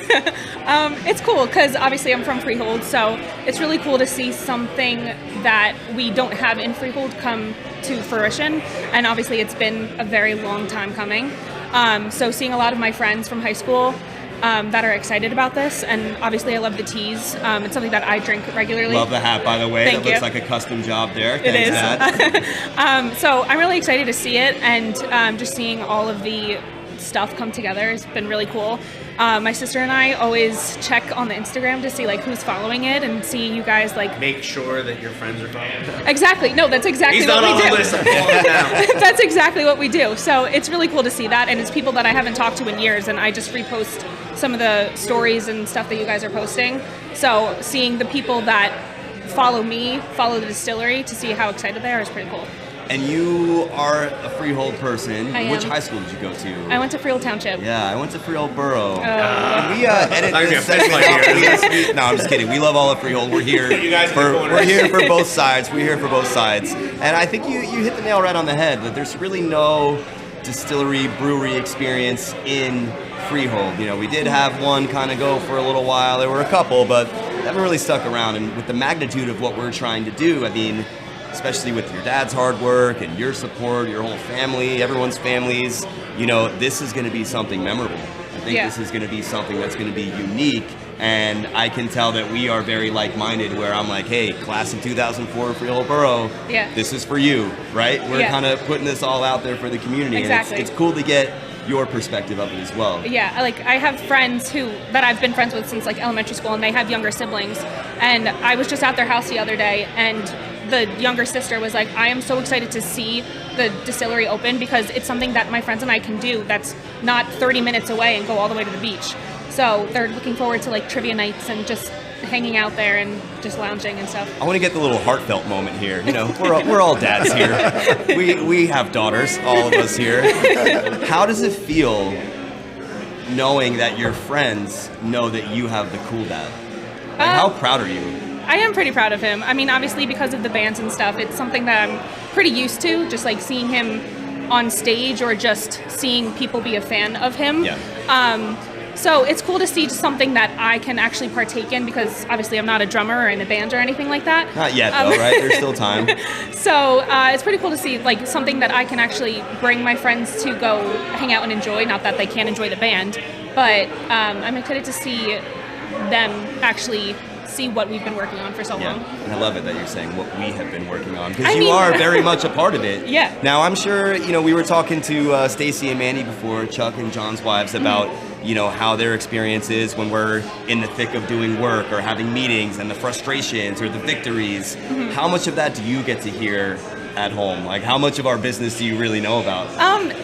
It's cool because obviously I'm from Freehold, so it's really cool to see something that we don't have in Freehold come to fruition. And obviously it's been a very long time coming. So seeing a lot of my friends from high school that are excited about this, and obviously I love the teas. It's something that I drink regularly. Love the hat, by the way. Thank that looks you. like a custom job there. It Thanks, is. Dad. So I'm really excited to see it, and just seeing all of the stuff come together has been really cool. My sister and I always check on the Instagram to see like who's following it, and see you guys like Make sure that your friends are following. exactly. No, that's exactly He's what not we on do. the list. I'm pulling him down. That's exactly what we do. So it's really cool to see that, and it's people that I haven't talked to in years, and I just repost some of the stories and stuff that you guys are posting. So seeing the people that follow me, follow the distillery to see how excited they are is pretty cool. And you are a Freehold person. I Which am. high school did you go to? I went to Freehold Township. Yeah, I went to Freehold Borough. Oh. And we edit Not gonna this be a fist segment fight out. here. No, I'm just kidding. We love all of Freehold. We're here. You guys in the corner. We're here for both sides. We're here for both sides. And I think you hit the nail right on the head. That there's really no distillery, brewery experience in Freehold. You know, we did have one kind of go for a little while. There were a couple, but haven't really stuck around. And with the magnitude of what we're trying to do, I mean, especially with your dad's hard work and your support, your whole family, everyone's families, you know, this is going to be something memorable. I think this is going to be something that's going to be unique. And I can tell that we are very like-minded, where I'm like, hey, class of 2004 Freehold Borough, this is for you, right? We're kind of putting this all out there for the community. Exactly. And it's cool to get your perspective of it as well. Yeah, like I have friends that I've been friends with since like elementary school, and they have younger siblings. And I was just at their house the other day, and the younger sister was like, I am so excited to see the distillery open, because it's something that my friends and I can do that's not 30 minutes away and go all the way to the beach. So they're looking forward to like trivia nights and just hanging out there and just lounging and stuff. I want to get the little heartfelt moment here. You know, we're all dads here. We have daughters, all of us here. How does it feel knowing that your friends know that you have the cool dad? Like, how proud are you? I am pretty proud of him. I mean, obviously because of the bands and stuff, it's something that I'm pretty used to, just like seeing him on stage or just seeing people be a fan of him. Yeah. So it's cool to see something that I can actually partake in, because obviously I'm not a drummer or in a band or anything like that. Not yet, though, right? There's still time. So it's pretty cool to see like something that I can actually bring my friends to go hang out and enjoy. Not that they can't enjoy the band, but I'm excited to see them actually see what we've been working on for so long. And I love it that you're saying what we have been working on, because you are very much a part of it. Yeah. Now, I'm sure, you know, we were talking to Stacy and Mandy before, Chuck and John's wives, about, you know, how their experience is when we're in the thick of doing work or having meetings, and the frustrations or the victories. How much of that do you get to hear at home? Like, how much of our business do you really know about?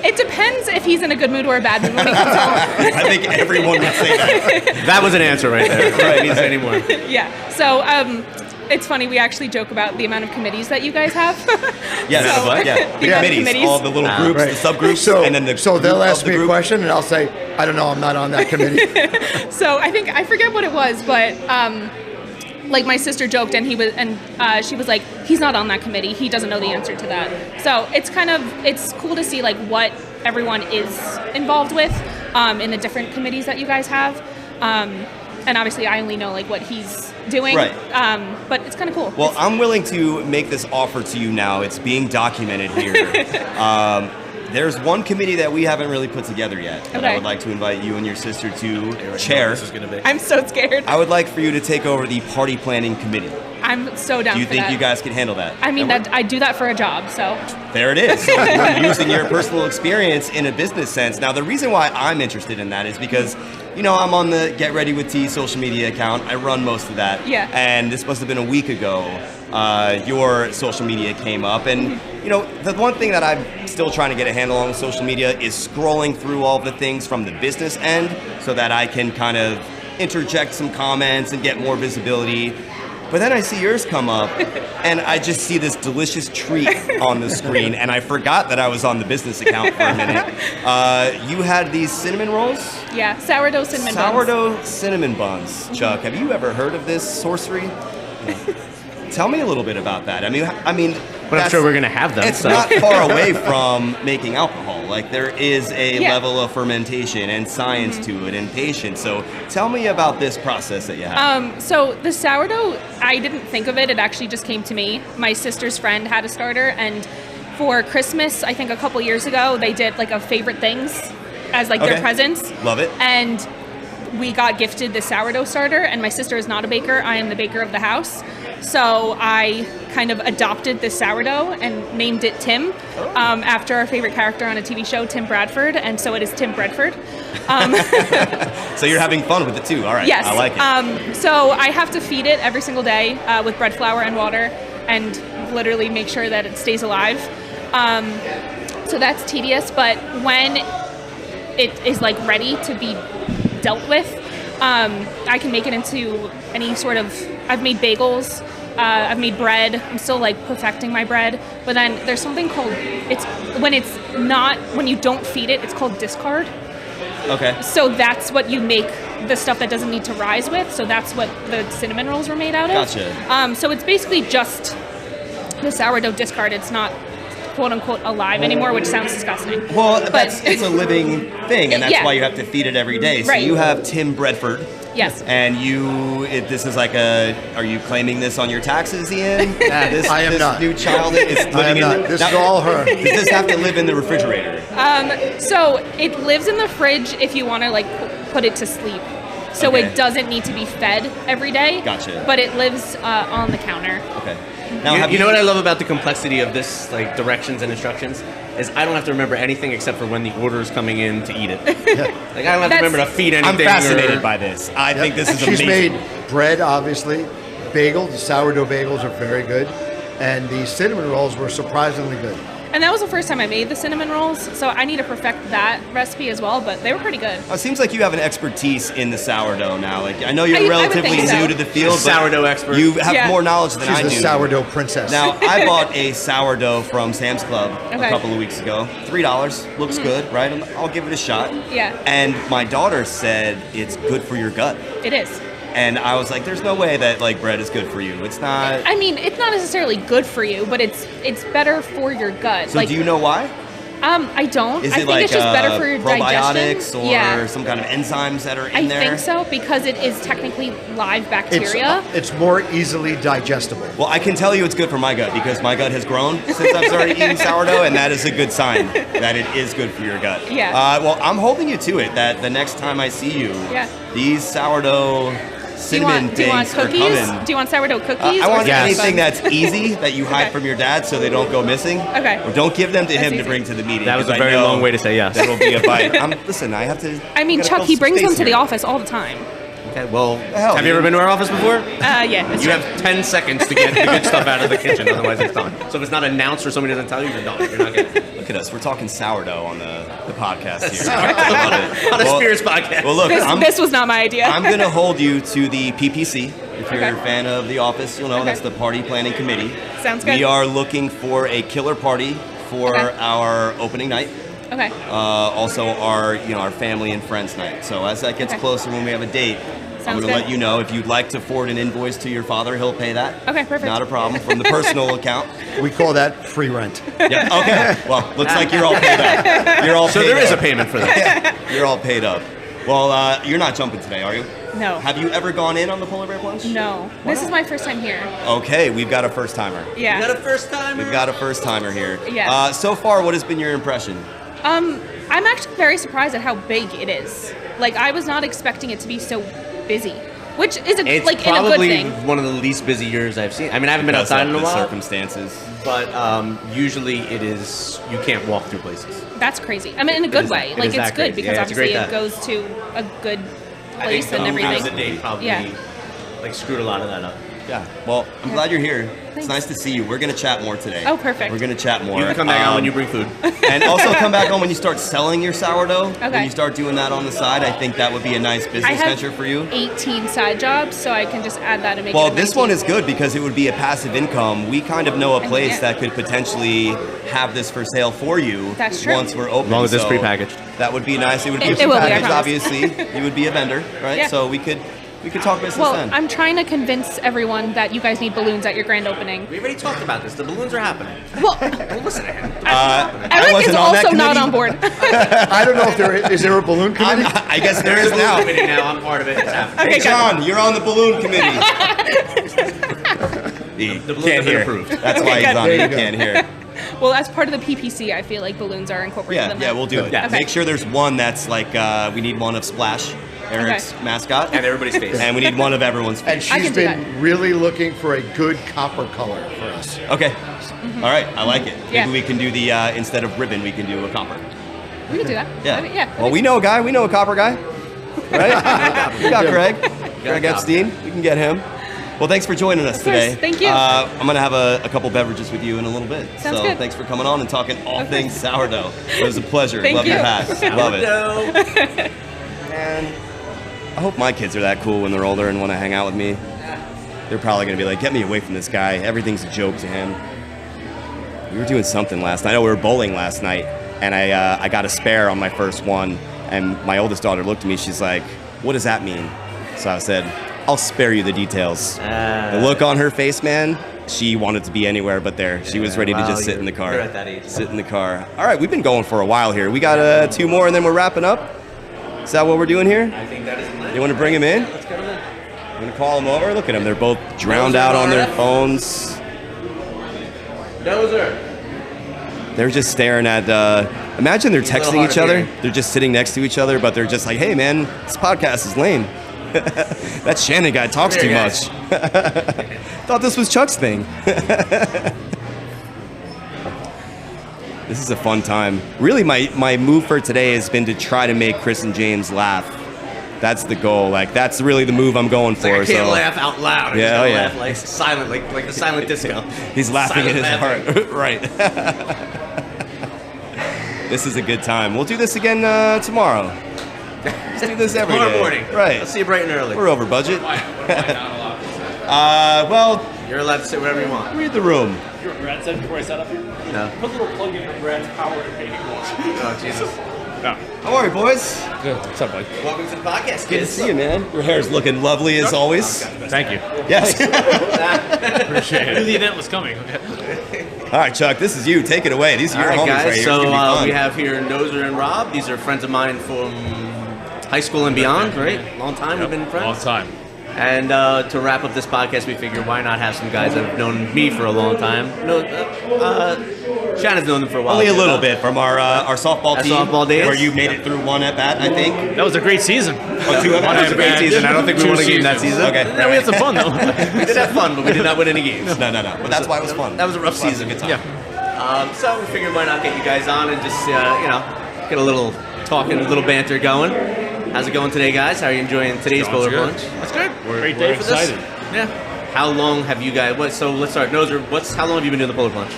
It depends if he's in a good mood or a bad mood when he comes home. I think everyone would say that. That was an answer right there. I don't need to say anymore. Yeah. So it's funny, we actually joke about the amount of committees that you guys have. Yes, So, the the amount of committees, all the little groups, Right. the subgroups, So, and then the so they'll group ask of the me a group. question, and I'll say, I don't know, I'm not on that committee. So I forget what it was, but like my sister joked, and she was like, he's not on that committee, he doesn't know the answer to that. So it's cool to see like what everyone is involved with in the different committees that you guys have. And obviously I only know like what he's doing, Right. But it's kind of cool. Well, I'm willing to make this offer to you now. It's being documented here. There's one committee that we haven't really put together yet that I Okay. would like to invite you and your sister to chair. This is gonna be. I'm so scared. I would like for you to take over the party planning committee. I'm so down Do you for think that. you guys can handle that? I mean, That that I do that for a job, so. There it is. So you're using your personal experience in a business sense. Now, the reason why I'm interested in that is because, you know, I'm on the Get Ready with Tea social media account. I run most of that. Yeah. And this must have been a week ago. Your social media came up, and the one thing that I'm still trying to get a handle on with social media is scrolling through all the things from the business end so that I can kind of interject some comments and get more visibility. But then I see yours come up, and I just see this delicious treat on the screen, and I forgot that I was on the business account for a minute. You had these cinnamon rolls? Yeah, sourdough cinnamon buns. Sourdough cinnamon buns, Chuck. Have you ever heard of this sorcery? Tell me a little bit about that. I mean, but I'm sure we're gonna have them. It's not far away from making alcohol. Like there is a level of fermentation and science to it and patience. So tell me about this process that you have. So the sourdough, I didn't think of it. It actually just came to me. My sister's friend had a starter, and for Christmas, I think a couple years ago, they did like a favorite things as like their presents. Love it. And we got gifted the sourdough starter, and my sister is not a baker. I am the baker of the house. So I kind of adopted the sourdough and named it Tim, after our favorite character on a TV show, Tim Bradford, and so it is Tim Bradford. So you're having fun with it too. All right, yes. I like it. So I have to feed it every single day with bread flour and water, and literally make sure that it stays alive. So that's tedious, but when it is like ready to be dealt with, I can make it into any sort of. I've made bagels. I've made bread. I'm still like perfecting my bread. But then there's something called when you don't feed it, it's called discard. Okay. So that's what you make the stuff that doesn't need to rise with. So that's what the cinnamon rolls were made out of. Gotcha. So it's basically just the sourdough discard. It's not quote unquote alive anymore, which sounds disgusting. Well, it's a living thing, and that's why you have to feed it every day. So right. you have Tim Bradford. Yes. And this is like are you claiming this on your taxes, Ian? I am not. New child is living in This is all her. Does this have to live in the refrigerator? So it lives in the fridge if you want to like put it to sleep. So it doesn't need to be fed every day. Gotcha. But it lives on the counter. Okay. Now, you know what I love about the complexity of this, like directions and instructions, is I don't have to remember anything except for when the order is coming in to eat it. Like I don't have to remember to feed anything. I'm fascinated by this. I think this is She's amazing. made bread, obviously. The sourdough bagels are very good. And the cinnamon rolls were surprisingly good. And that was the first time I made the cinnamon rolls, so I need to perfect that recipe as well, but they were pretty good. It seems like you have an expertise in the sourdough now. Like I know you're relatively new to the field, but sourdough expert. You have more knowledge than I do. She's the sourdough princess. Now, I bought a sourdough from Sam's Club a couple of weeks ago. $3. Looks good, right? I'll give it a shot. Yeah. And my daughter said it's good for your gut. It is. And I was like, there's no way that like bread is good for you. It's not. I mean, it's not necessarily good for you, but it's better for your gut. So do you know why? I don't. Is I it think it's just better for your probiotics digestion. or some kind of enzymes that are in there? I think so, because it is technically live bacteria. It's more easily digestible. Well, I can tell you it's good for my gut because my gut has grown since I've started eating sourdough, and that is a good sign that it is good for your gut. Yeah. Well, I'm holding you to it that the next time I see you, these sourdough cinnamon things are coming. Do you want sourdough cookies? I want anything that's easy that you hide from your dad so they don't go missing. Okay. Or don't give them to him easy. to bring to the meeting. That was a very long way to say yes. That'll be a bite. Listen, I have to. I mean, Chuck, he brings them to the office all the time. Okay, well, have you ever been to our office before? Yeah. You have 10 seconds to get the good stuff out of the kitchen, otherwise it's done. So if it's not announced or somebody doesn't tell you, you're done. You're not getting. Look at us. We're talking sourdough on the podcast here. I love it. On a spirits podcast. Well, look, this was not my idea. I'm going to hold you to the PPC. If you're a fan of The Office, you'll know that's the Party Planning Committee. Sounds good. We are looking for a killer party for our opening night. Okay. Also, our family and friends night. So as that gets closer, when we have a date, I'm going to let you know. If you'd like to forward an invoice to your father, he'll pay that. Okay, perfect. Not a problem. From the personal account. We call that free rent. Yeah. Okay. Well, looks like you're all paid up. You're all so paid there up. is a payment for that. You're all paid up. Well, you're not jumping today, are you? No. Have you ever gone in on the Polar Bear Plunge? No. This is my first time here. Okay, we've got a first timer. Yeah. You got a first timer? We've got a first timer here. Yeah. So far, what has been your impression? I'm actually very surprised at how big it is. Like, I was not expecting it to be so busy. Which is It's in a good probably thing. one of the least busy years I've seen. I mean, I haven't been outside in a while. Circumstances. But usually it is, you can't walk through places. That's crazy. I mean, in a good way. Like, it's good because obviously it goes to a good place and everything. I think the probably like screwed a lot of that up. Yeah. Well, I'm glad you're here. It's nice to see you. We're going to chat more today. Oh, perfect. We're going to chat more. You can come back on when you bring food. And also come back on when you start selling your sourdough. Okay. When you start doing that on the side, I think that would be a nice business I have venture for you. 18 side jobs, so I can just add that and make it Well, a this 19. one is good because it would be a passive income. We kind of know a place that could potentially have this for sale for you. That's true. Once we're open. As long as it's So prepackaged. That would be nice. It would be It will be, I prepackaged, promise. obviously. You would be a vendor, right? Yeah. So we could talk business Well, then. I'm trying to convince everyone that you guys need balloons at your grand opening. We already talked about this. The balloons are happening. Well, Don't listen to him. Eric wasn't is on that also not committee. on board. I don't know if is there a balloon committee? I guess there is now. Committee now. I'm part of it. It's happening. Hey, John, you're on the balloon committee. He The balloons can't have been hear. approved. That's why he's on it. He can't hear. Well, as part of the PPC, I feel like balloons are incorporated in Yeah, that. we'll do it. Yeah. Okay. Make sure there's one that's like, we need one of Splash, Eric's mascot. And everybody's face. And we need one of everyone's And face. I she's can do been really looking for a good copper color for us. Okay. All right, I like it. Maybe Yeah. we can do the, instead of ribbon, we can do a copper. We can do that. Yeah. I mean, yeah. Well, we know a guy. We know a copper guy. Right? We got Greg. Greg Epstein. We can get him. Well, thanks for joining us Of course. today. Thank you. I'm going to have a couple beverages with you in a little bit. Sounds so good. thanks for coming on and talking all Okay. things sourdough. It was a pleasure. Thank Love you. your hat. Love it. Sourdough. And I hope my kids are that cool when they're older and want to hang out with me. They're probably going to be like, get me away from this guy. Everything's a joke to him. We were doing something last night. Oh, we were bowling last night, and I got a spare on my first one, and my oldest daughter looked at me. She's like, what does that mean? So I said, I'll spare you the details. The look on her face, man, she wanted to be anywhere but there. She was ready to just sit in the car. You're at that age. Sit in the car. All right, we've been going for a while here. We got 2 more, and then we're wrapping up. Is that what we're doing here? I think that is the plan. You want to bring him in? Let's get him in. I'm going to call them over. Look at them. They're both drowned out on their phones. Dozer. They're just staring at, imagine they're He's a little texting hard each of other. hearing. They're just sitting next to each other, but they're just like, hey, man, this podcast is lame. That Shannon guy talks Come too here, much. Thought this was Chuck's thing. This is a fun time. Really, my move for today has been to try to make Chris and James laugh. That's the goal. Like, that's really the move I'm going It's like for. I can't so laugh out loud. I Yeah, just oh, gotta yeah. laugh like silent, like the silent disco. he's laughing in Silent his laughing. heart. Right. This is a good time. We'll do this again tomorrow. Let's do this every Tomorrow day. morning. Right. Let's see you bright and early. We're over budget. Well, You're allowed to sit wherever you want. read the room. You're Brad said before I sat up here? No. Put a little plug in for Brad's power and painting watch. Oh, Jesus. No. How are you, boys? Good. What's up, buddy? Welcome to the podcast, Good to kids. see you, man. Your hair's looking lovely as always. Thank you. Yes. Appreciate it. I knew the event was coming. Okay. All right, Chuck, this is you. Take it away. These are All your right, homies guys. right here. So It's gonna be fun. we have here Nozer and Rob. These are friends of mine from high school and beyond, right? Long time we've been friends. Long time. And to wrap up this podcast, we figured why not have some guys that have known me for a long time. Shannon's known them for a while. Only a too, little though. bit from our softball Our team. softball days. Where you made it through 1 at-bat, I think. That was a great season. Oh, 2 That was a great at-bat. season. I don't think we won a game that season. Okay. Yeah, we had some fun though. We did have fun, but we did not win any games. No. But that's why it was fun. That was a rough That's why it was season. a good time. So we figured why not get you guys on and just get a little talking, a little banter going. How's it going today, guys? How are you enjoying today's Polar Plunge? That's good. Great day for excited. this. Yeah. How long have you guys? So let's start. Nozer, how long have you been doing the Polar Plunge?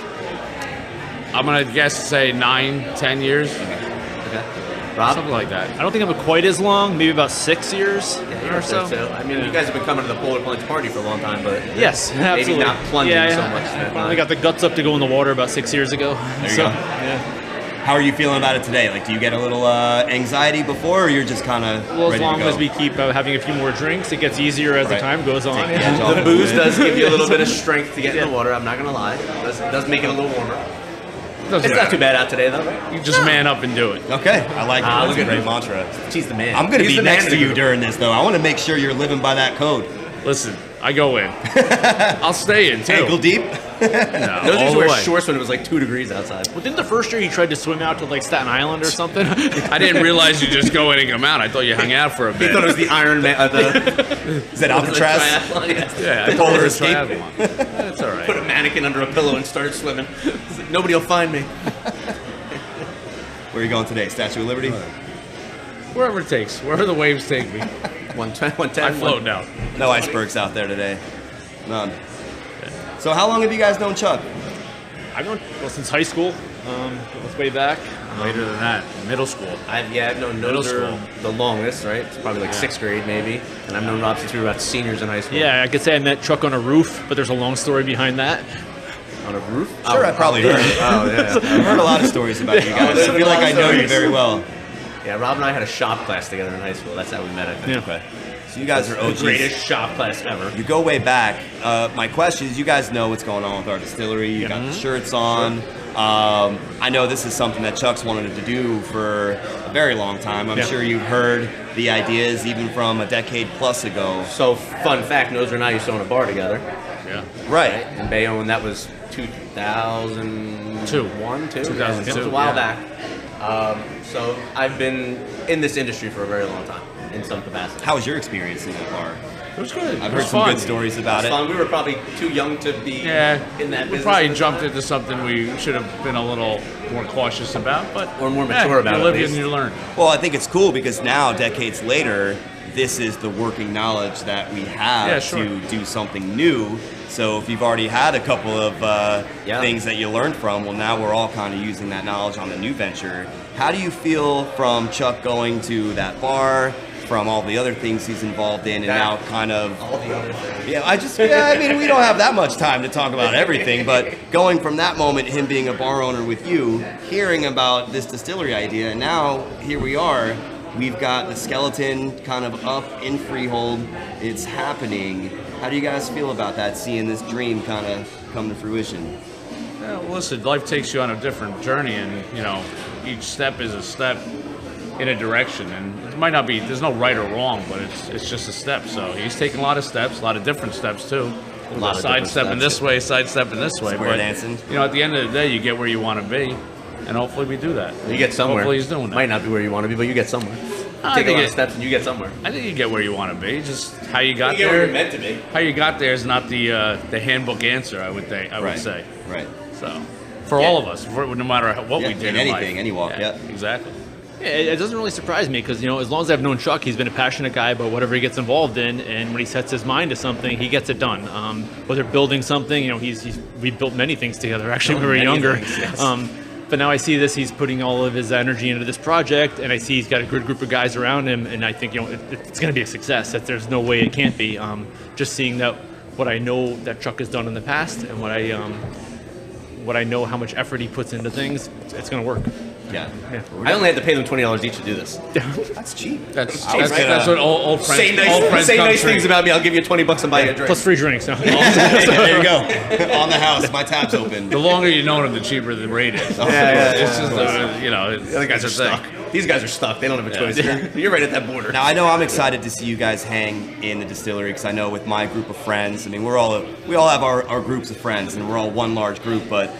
I'm gonna guess say 9-10 years. Okay. Rob? Something like that. I don't think I'm quite as long. Maybe about 6 years or so. I mean, you guys have been coming to the Polar Plunge party for a long time, but Yes, absolutely. maybe not plunging Yeah, so much. I finally got the guts up to go in the water about 6 years ago. There you So, go. Yeah. How are you feeling about it today? Like, do you get a little anxiety before, or you're just kind of Well, as ready long to go? as we keep having a few more drinks, it gets easier as the Right. time goes on. Take the edge off The a booze little bit. does give you a little bit of strength to get in the water. I'm not gonna lie. It does make it a little warmer. It's not too bad out today, though, right? You just man up and do it. Okay, I like it. Ah, That's look a at great him. mantra. She's the man. I'm going to He's be the man next of to the you group. during this, though. I want to make sure you're living by that code. Listen, I go in. I'll stay in too. Ankle deep? No, Those all used to the wear way. shorts when it was like 2 degrees outside. Well, didn't the first year he tried to swim out to like Staten Island or something? I didn't realize you just go in and come out. I thought you hung out for a He bit. thought it was the Iron Man. Is that Alcatraz? Triathlon, yes. Yeah, The I thought Polar it was Escape? triathlon. That's all right. Put a mannequin under a pillow and started swimming. It's like, nobody will find me. Where are you going today? Statue of Liberty? Wherever it takes, wherever the waves take me. 110. I float now. No icebergs out there today. None. So how long have you guys known Chuck? I've known since high school. Let's way back. Later than that, middle school. I've known Noser the longest, right? It's probably like 6th grade maybe. And I've known Rob since we were about seniors in high school. Yeah, I could say I met Chuck on a roof, but there's a long story behind that. On a roof? Sure, I probably heard it. Oh, yeah. I've heard a lot of stories about you guys. I feel like I know you very well. Yeah, Rob and I had a shop class together in high school. That's how we met, I think. Yeah. Okay. So you guys are OGs. The greatest shop class ever. You go way back. My question is, you guys know what's going on with our distillery. You got the shirts on. I know this is something that Chuck's wanted to do for a very long time. I'm sure you've heard the ideas even from a decade plus ago. So, fun fact, Noser and I used to own a bar together. Yeah. Right. In Bayonne, and that was 2002. 2002. It was a while back. So I've been in this industry for a very long time, in some capacity. How was your experience in that bar? It was good. I've heard some good stories about it. Fun. We were probably too young to be in that business. We probably jumped into something we should have been a little more cautious about, but or more mature about it. You live and you learn. Well, I think it's cool because now, decades later, this is the working knowledge that we have to do something new. So if you've already had a couple of things that you learned from, well, now we're all kind of using that knowledge on the new venture. How do you feel from Chuck going to that bar, from all the other things he's involved in, and now kind of all the other things? Yeah, I mean, we don't have that much time to talk about everything, but going from that moment, him being a bar owner with you, hearing about this distillery idea, and now here we are. We've got the skeleton kind of up in freehold. It's happening. How do you guys feel about that, seeing this dream kind of come to fruition? Yeah, well, listen, life takes you on a different journey, and each step is a step in a direction, and it might not be. There's no right or wrong, but it's just a step. So he's taking a lot of steps, a lot of different steps too. A lot of sidestepping this way, sidestepping this way. Square dancing. At the end of the day, you get where you want to be. And hopefully we do that. You get somewhere. Hopefully he's doing that. Might not be where you want to be, but you get somewhere. Take a lot of steps and you get somewhere. I think you get where you want to be. Just how you got you get there. where you're meant to be. How you got there is not the handbook answer. I would say. Right. So, for all of us, no matter what we did in anything, any walk. Yeah. Exactly. Yeah, it doesn't really surprise me because as long as I've known Chuck, he's been a passionate guy about whatever he gets involved in, and when he sets his mind to something, he gets it done. Whether building something, we built many things together actually when we were younger. Things, yes. But now I see this, he's putting all of his energy into this project, and I see he's got a good group of guys around him, and I think it's going to be a success. That there's no way it can't be. Just seeing that what I know that Chuck has done in the past, and what I know how much effort he puts into things, it's going to work. Yeah. I only had to pay them $20 each to do this. That's cheap. That's what old friends say nice things about me. I'll give you $20 and buy you a drink. Plus free drinks. No. There you go. On the house. My tab's open. The longer you know him, the cheaper the rate is. It's just the other guys are stuck. These guys are stuck. They don't have a choice. You're right at that border. Now, I know I'm excited to see you guys hang in the distillery because I know with my group of friends, I mean, we all have our groups of friends, and we're all one large group, but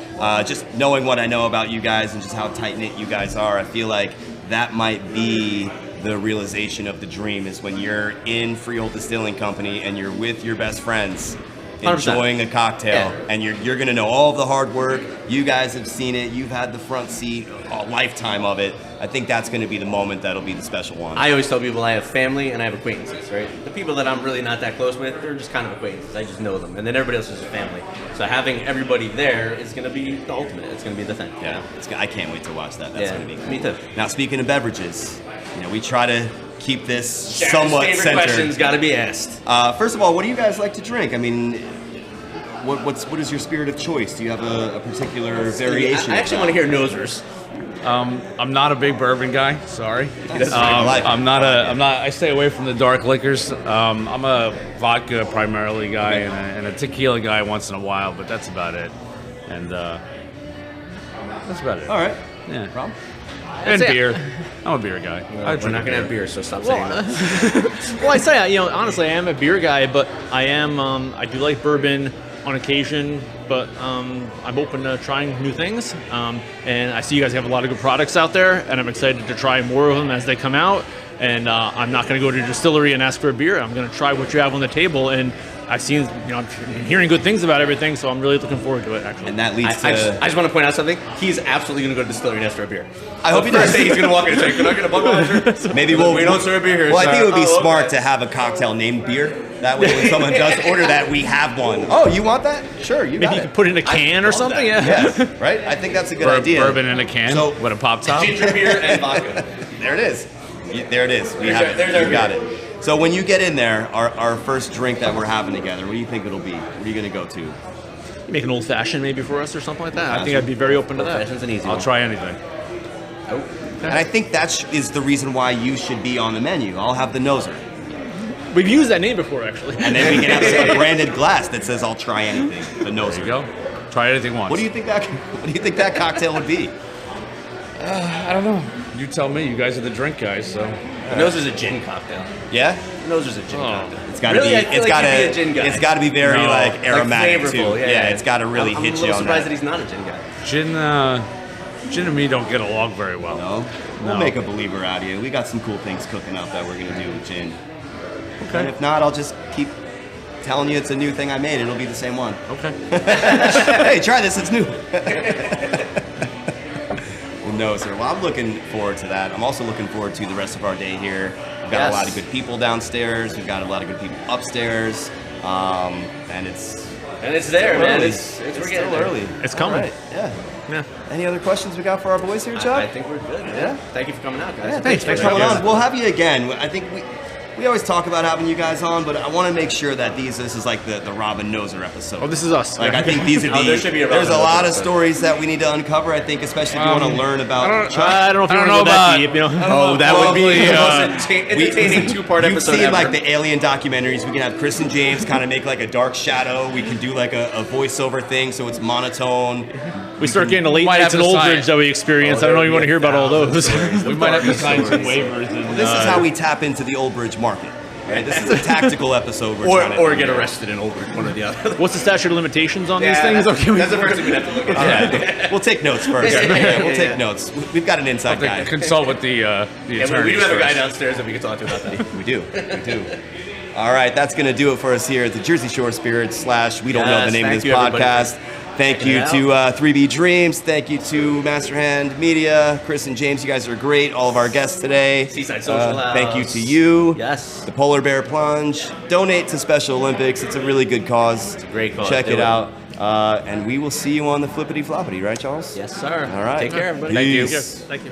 just knowing what I know about you guys and just how tight-knit you guys are, I feel like that might be the realization of the dream is when you're in Freehold Distilling Company and you're with your best friends enjoying 100%. a cocktail, and you're going to know all of the hard work. You guys have seen it. You've had the front seat, a lifetime of it. I think that's going to be the moment that'll be the special one. I always tell people I have family and I have acquaintances, right? The people that I'm really not that close with, they're just kind of acquaintances. I just know them. And then everybody else is a family. So having everybody there is going to be the ultimate. It's going to be the thing. Yeah, I can't wait to watch that. That's going to be cool. Me too. Now, speaking of beverages, we try to keep this Shannon's somewhat favorite centered. question's got to be asked. First of all, what do you guys like to drink? I mean, what is your spirit of choice? Do you have a particular variation? I actually want to hear Noser's. I'm not a big bourbon guy. Sorry. I stay away from the dark liquors. I'm a vodka primarily guy and a tequila guy once in a while, but that's about it. And that's about it. All right. Yeah. Problem? And beer. I'm a beer guy. We're not going to have beer, so stop saying that. Well, I say, honestly, I am a beer guy, but I do like bourbon on occasion, but I'm open to trying new things. And I see you guys have a lot of good products out there, and I'm excited to try more of them as they come out. And I'm not going to go to a distillery and ask for a beer. I'm going to try what you have on the table. And I've seen, I'm hearing good things about everything, so I'm really looking forward to it, actually. And that leads to... I just want to point out something. He's absolutely going to go to the distillery and ask for a beer. I hope he does. He's going to walk in and say, can I get a Budweiser? Maybe we don't serve beer here. Well, I think it would be smart to have a cocktail named beer. That way, when someone does order that, we have one. Oh, you want that? Sure, you got Maybe it. you could put it in a can or something. That. Yeah. Yes, right. I think that's a good idea. Bourbon in a can with a pop top. Ginger beer and vodka. There it is. There it is. We have it. You got it. So when you get in there, our first drink that we're having together, what do you think it'll be? What are you gonna go to? You make an old fashioned maybe for us or something like that. I think I'd be very open to that. Fashion's an easy I'll one. try anything. And I think that is the reason why you should be on the menu. I'll have the noser. We've used that name before, actually. And then we can have a branded glass that says "I'll try anything." The noser. There you go. Try anything once. What do you think that cocktail would be? I don't know. You tell me. You guys are the drink guys, so. The Noser's a gin cocktail. Yeah. The Noser's a gin cocktail. It's got to Really? be. I feel It's like got you'd be a to. gin guy. It's got to be very No. like aromatic flavorful, too. yeah. It's got to really I'm hit a you little on surprised that. that he's not a gin guy. Gin and me don't get along very well. No. We'll No. make a believer out of you. We got some cool things cooking up that we're gonna do with gin. Okay. And if not, I'll just keep telling you it's a new thing I made. It'll be the same one. Okay. Hey, try this. It's new. No, sir. Well, I'm looking forward to that. I'm also looking forward to the rest of our day here. We've got a lot of good people downstairs. We've got a lot of good people upstairs. And it's there, man. Early. It's we're still getting there. early. It's coming. All right, yeah. Yeah. Any other questions we got for our boys here, Chuck? I think we're good. Yeah. Thank you for coming out, guys. Yeah, thanks for coming on. We'll have you again. I think we always talk about having you guys on, but I want to make sure that this is like the Robin Noser episode. Oh, this is us. Like I think these would be. there should be a there's a Robin lot Noser of stories that we need to uncover. I think, especially if you want to learn about Chuck. I don't know if you want to go that deep. You know? Oh, that would be the most entertaining two-part You've episode seen ever. like the alien documentaries. We can have Chris and James kind of make like a dark shadow. We can do like a voiceover thing so it's monotone. We start getting the late might nights have in to Old sign- Bridge that we experience. I don't know if you want to hear about all those. We might have to sign some waivers. And, This is how we tap into the Old Bridge market. Right? This is a tactical episode. We're trying to Or do get here. arrested in Old Bridge, one or the other. What's the statute of limitations on these Yeah, things? that's- Okay, that's the first thing we'd have to look at. All right. We'll take notes first. Yeah, we'll take notes. We've got an inside guy. consult with the Yeah, attorney. we do have a guy downstairs that we can talk to about that. We do. All right, that's going to do it for us here at the Jersey Shore Spirits / we don't know the Yes, name of thank this you, everybody, podcast. Thank you checking to it 3B Dreams. Thank you to Master Hand Media. Chris and James, you guys are great. All of our guests today. Seaside Social House. Thank you to you. Yes. The Polar Bear Plunge. Donate to Special Olympics. It's a really good cause. It's a great cause. Check Do it it. out. And we will see you on the Flippity Floppity, right, Charles? Yes, sir. All right. Take care, everybody. Peace. Thank you.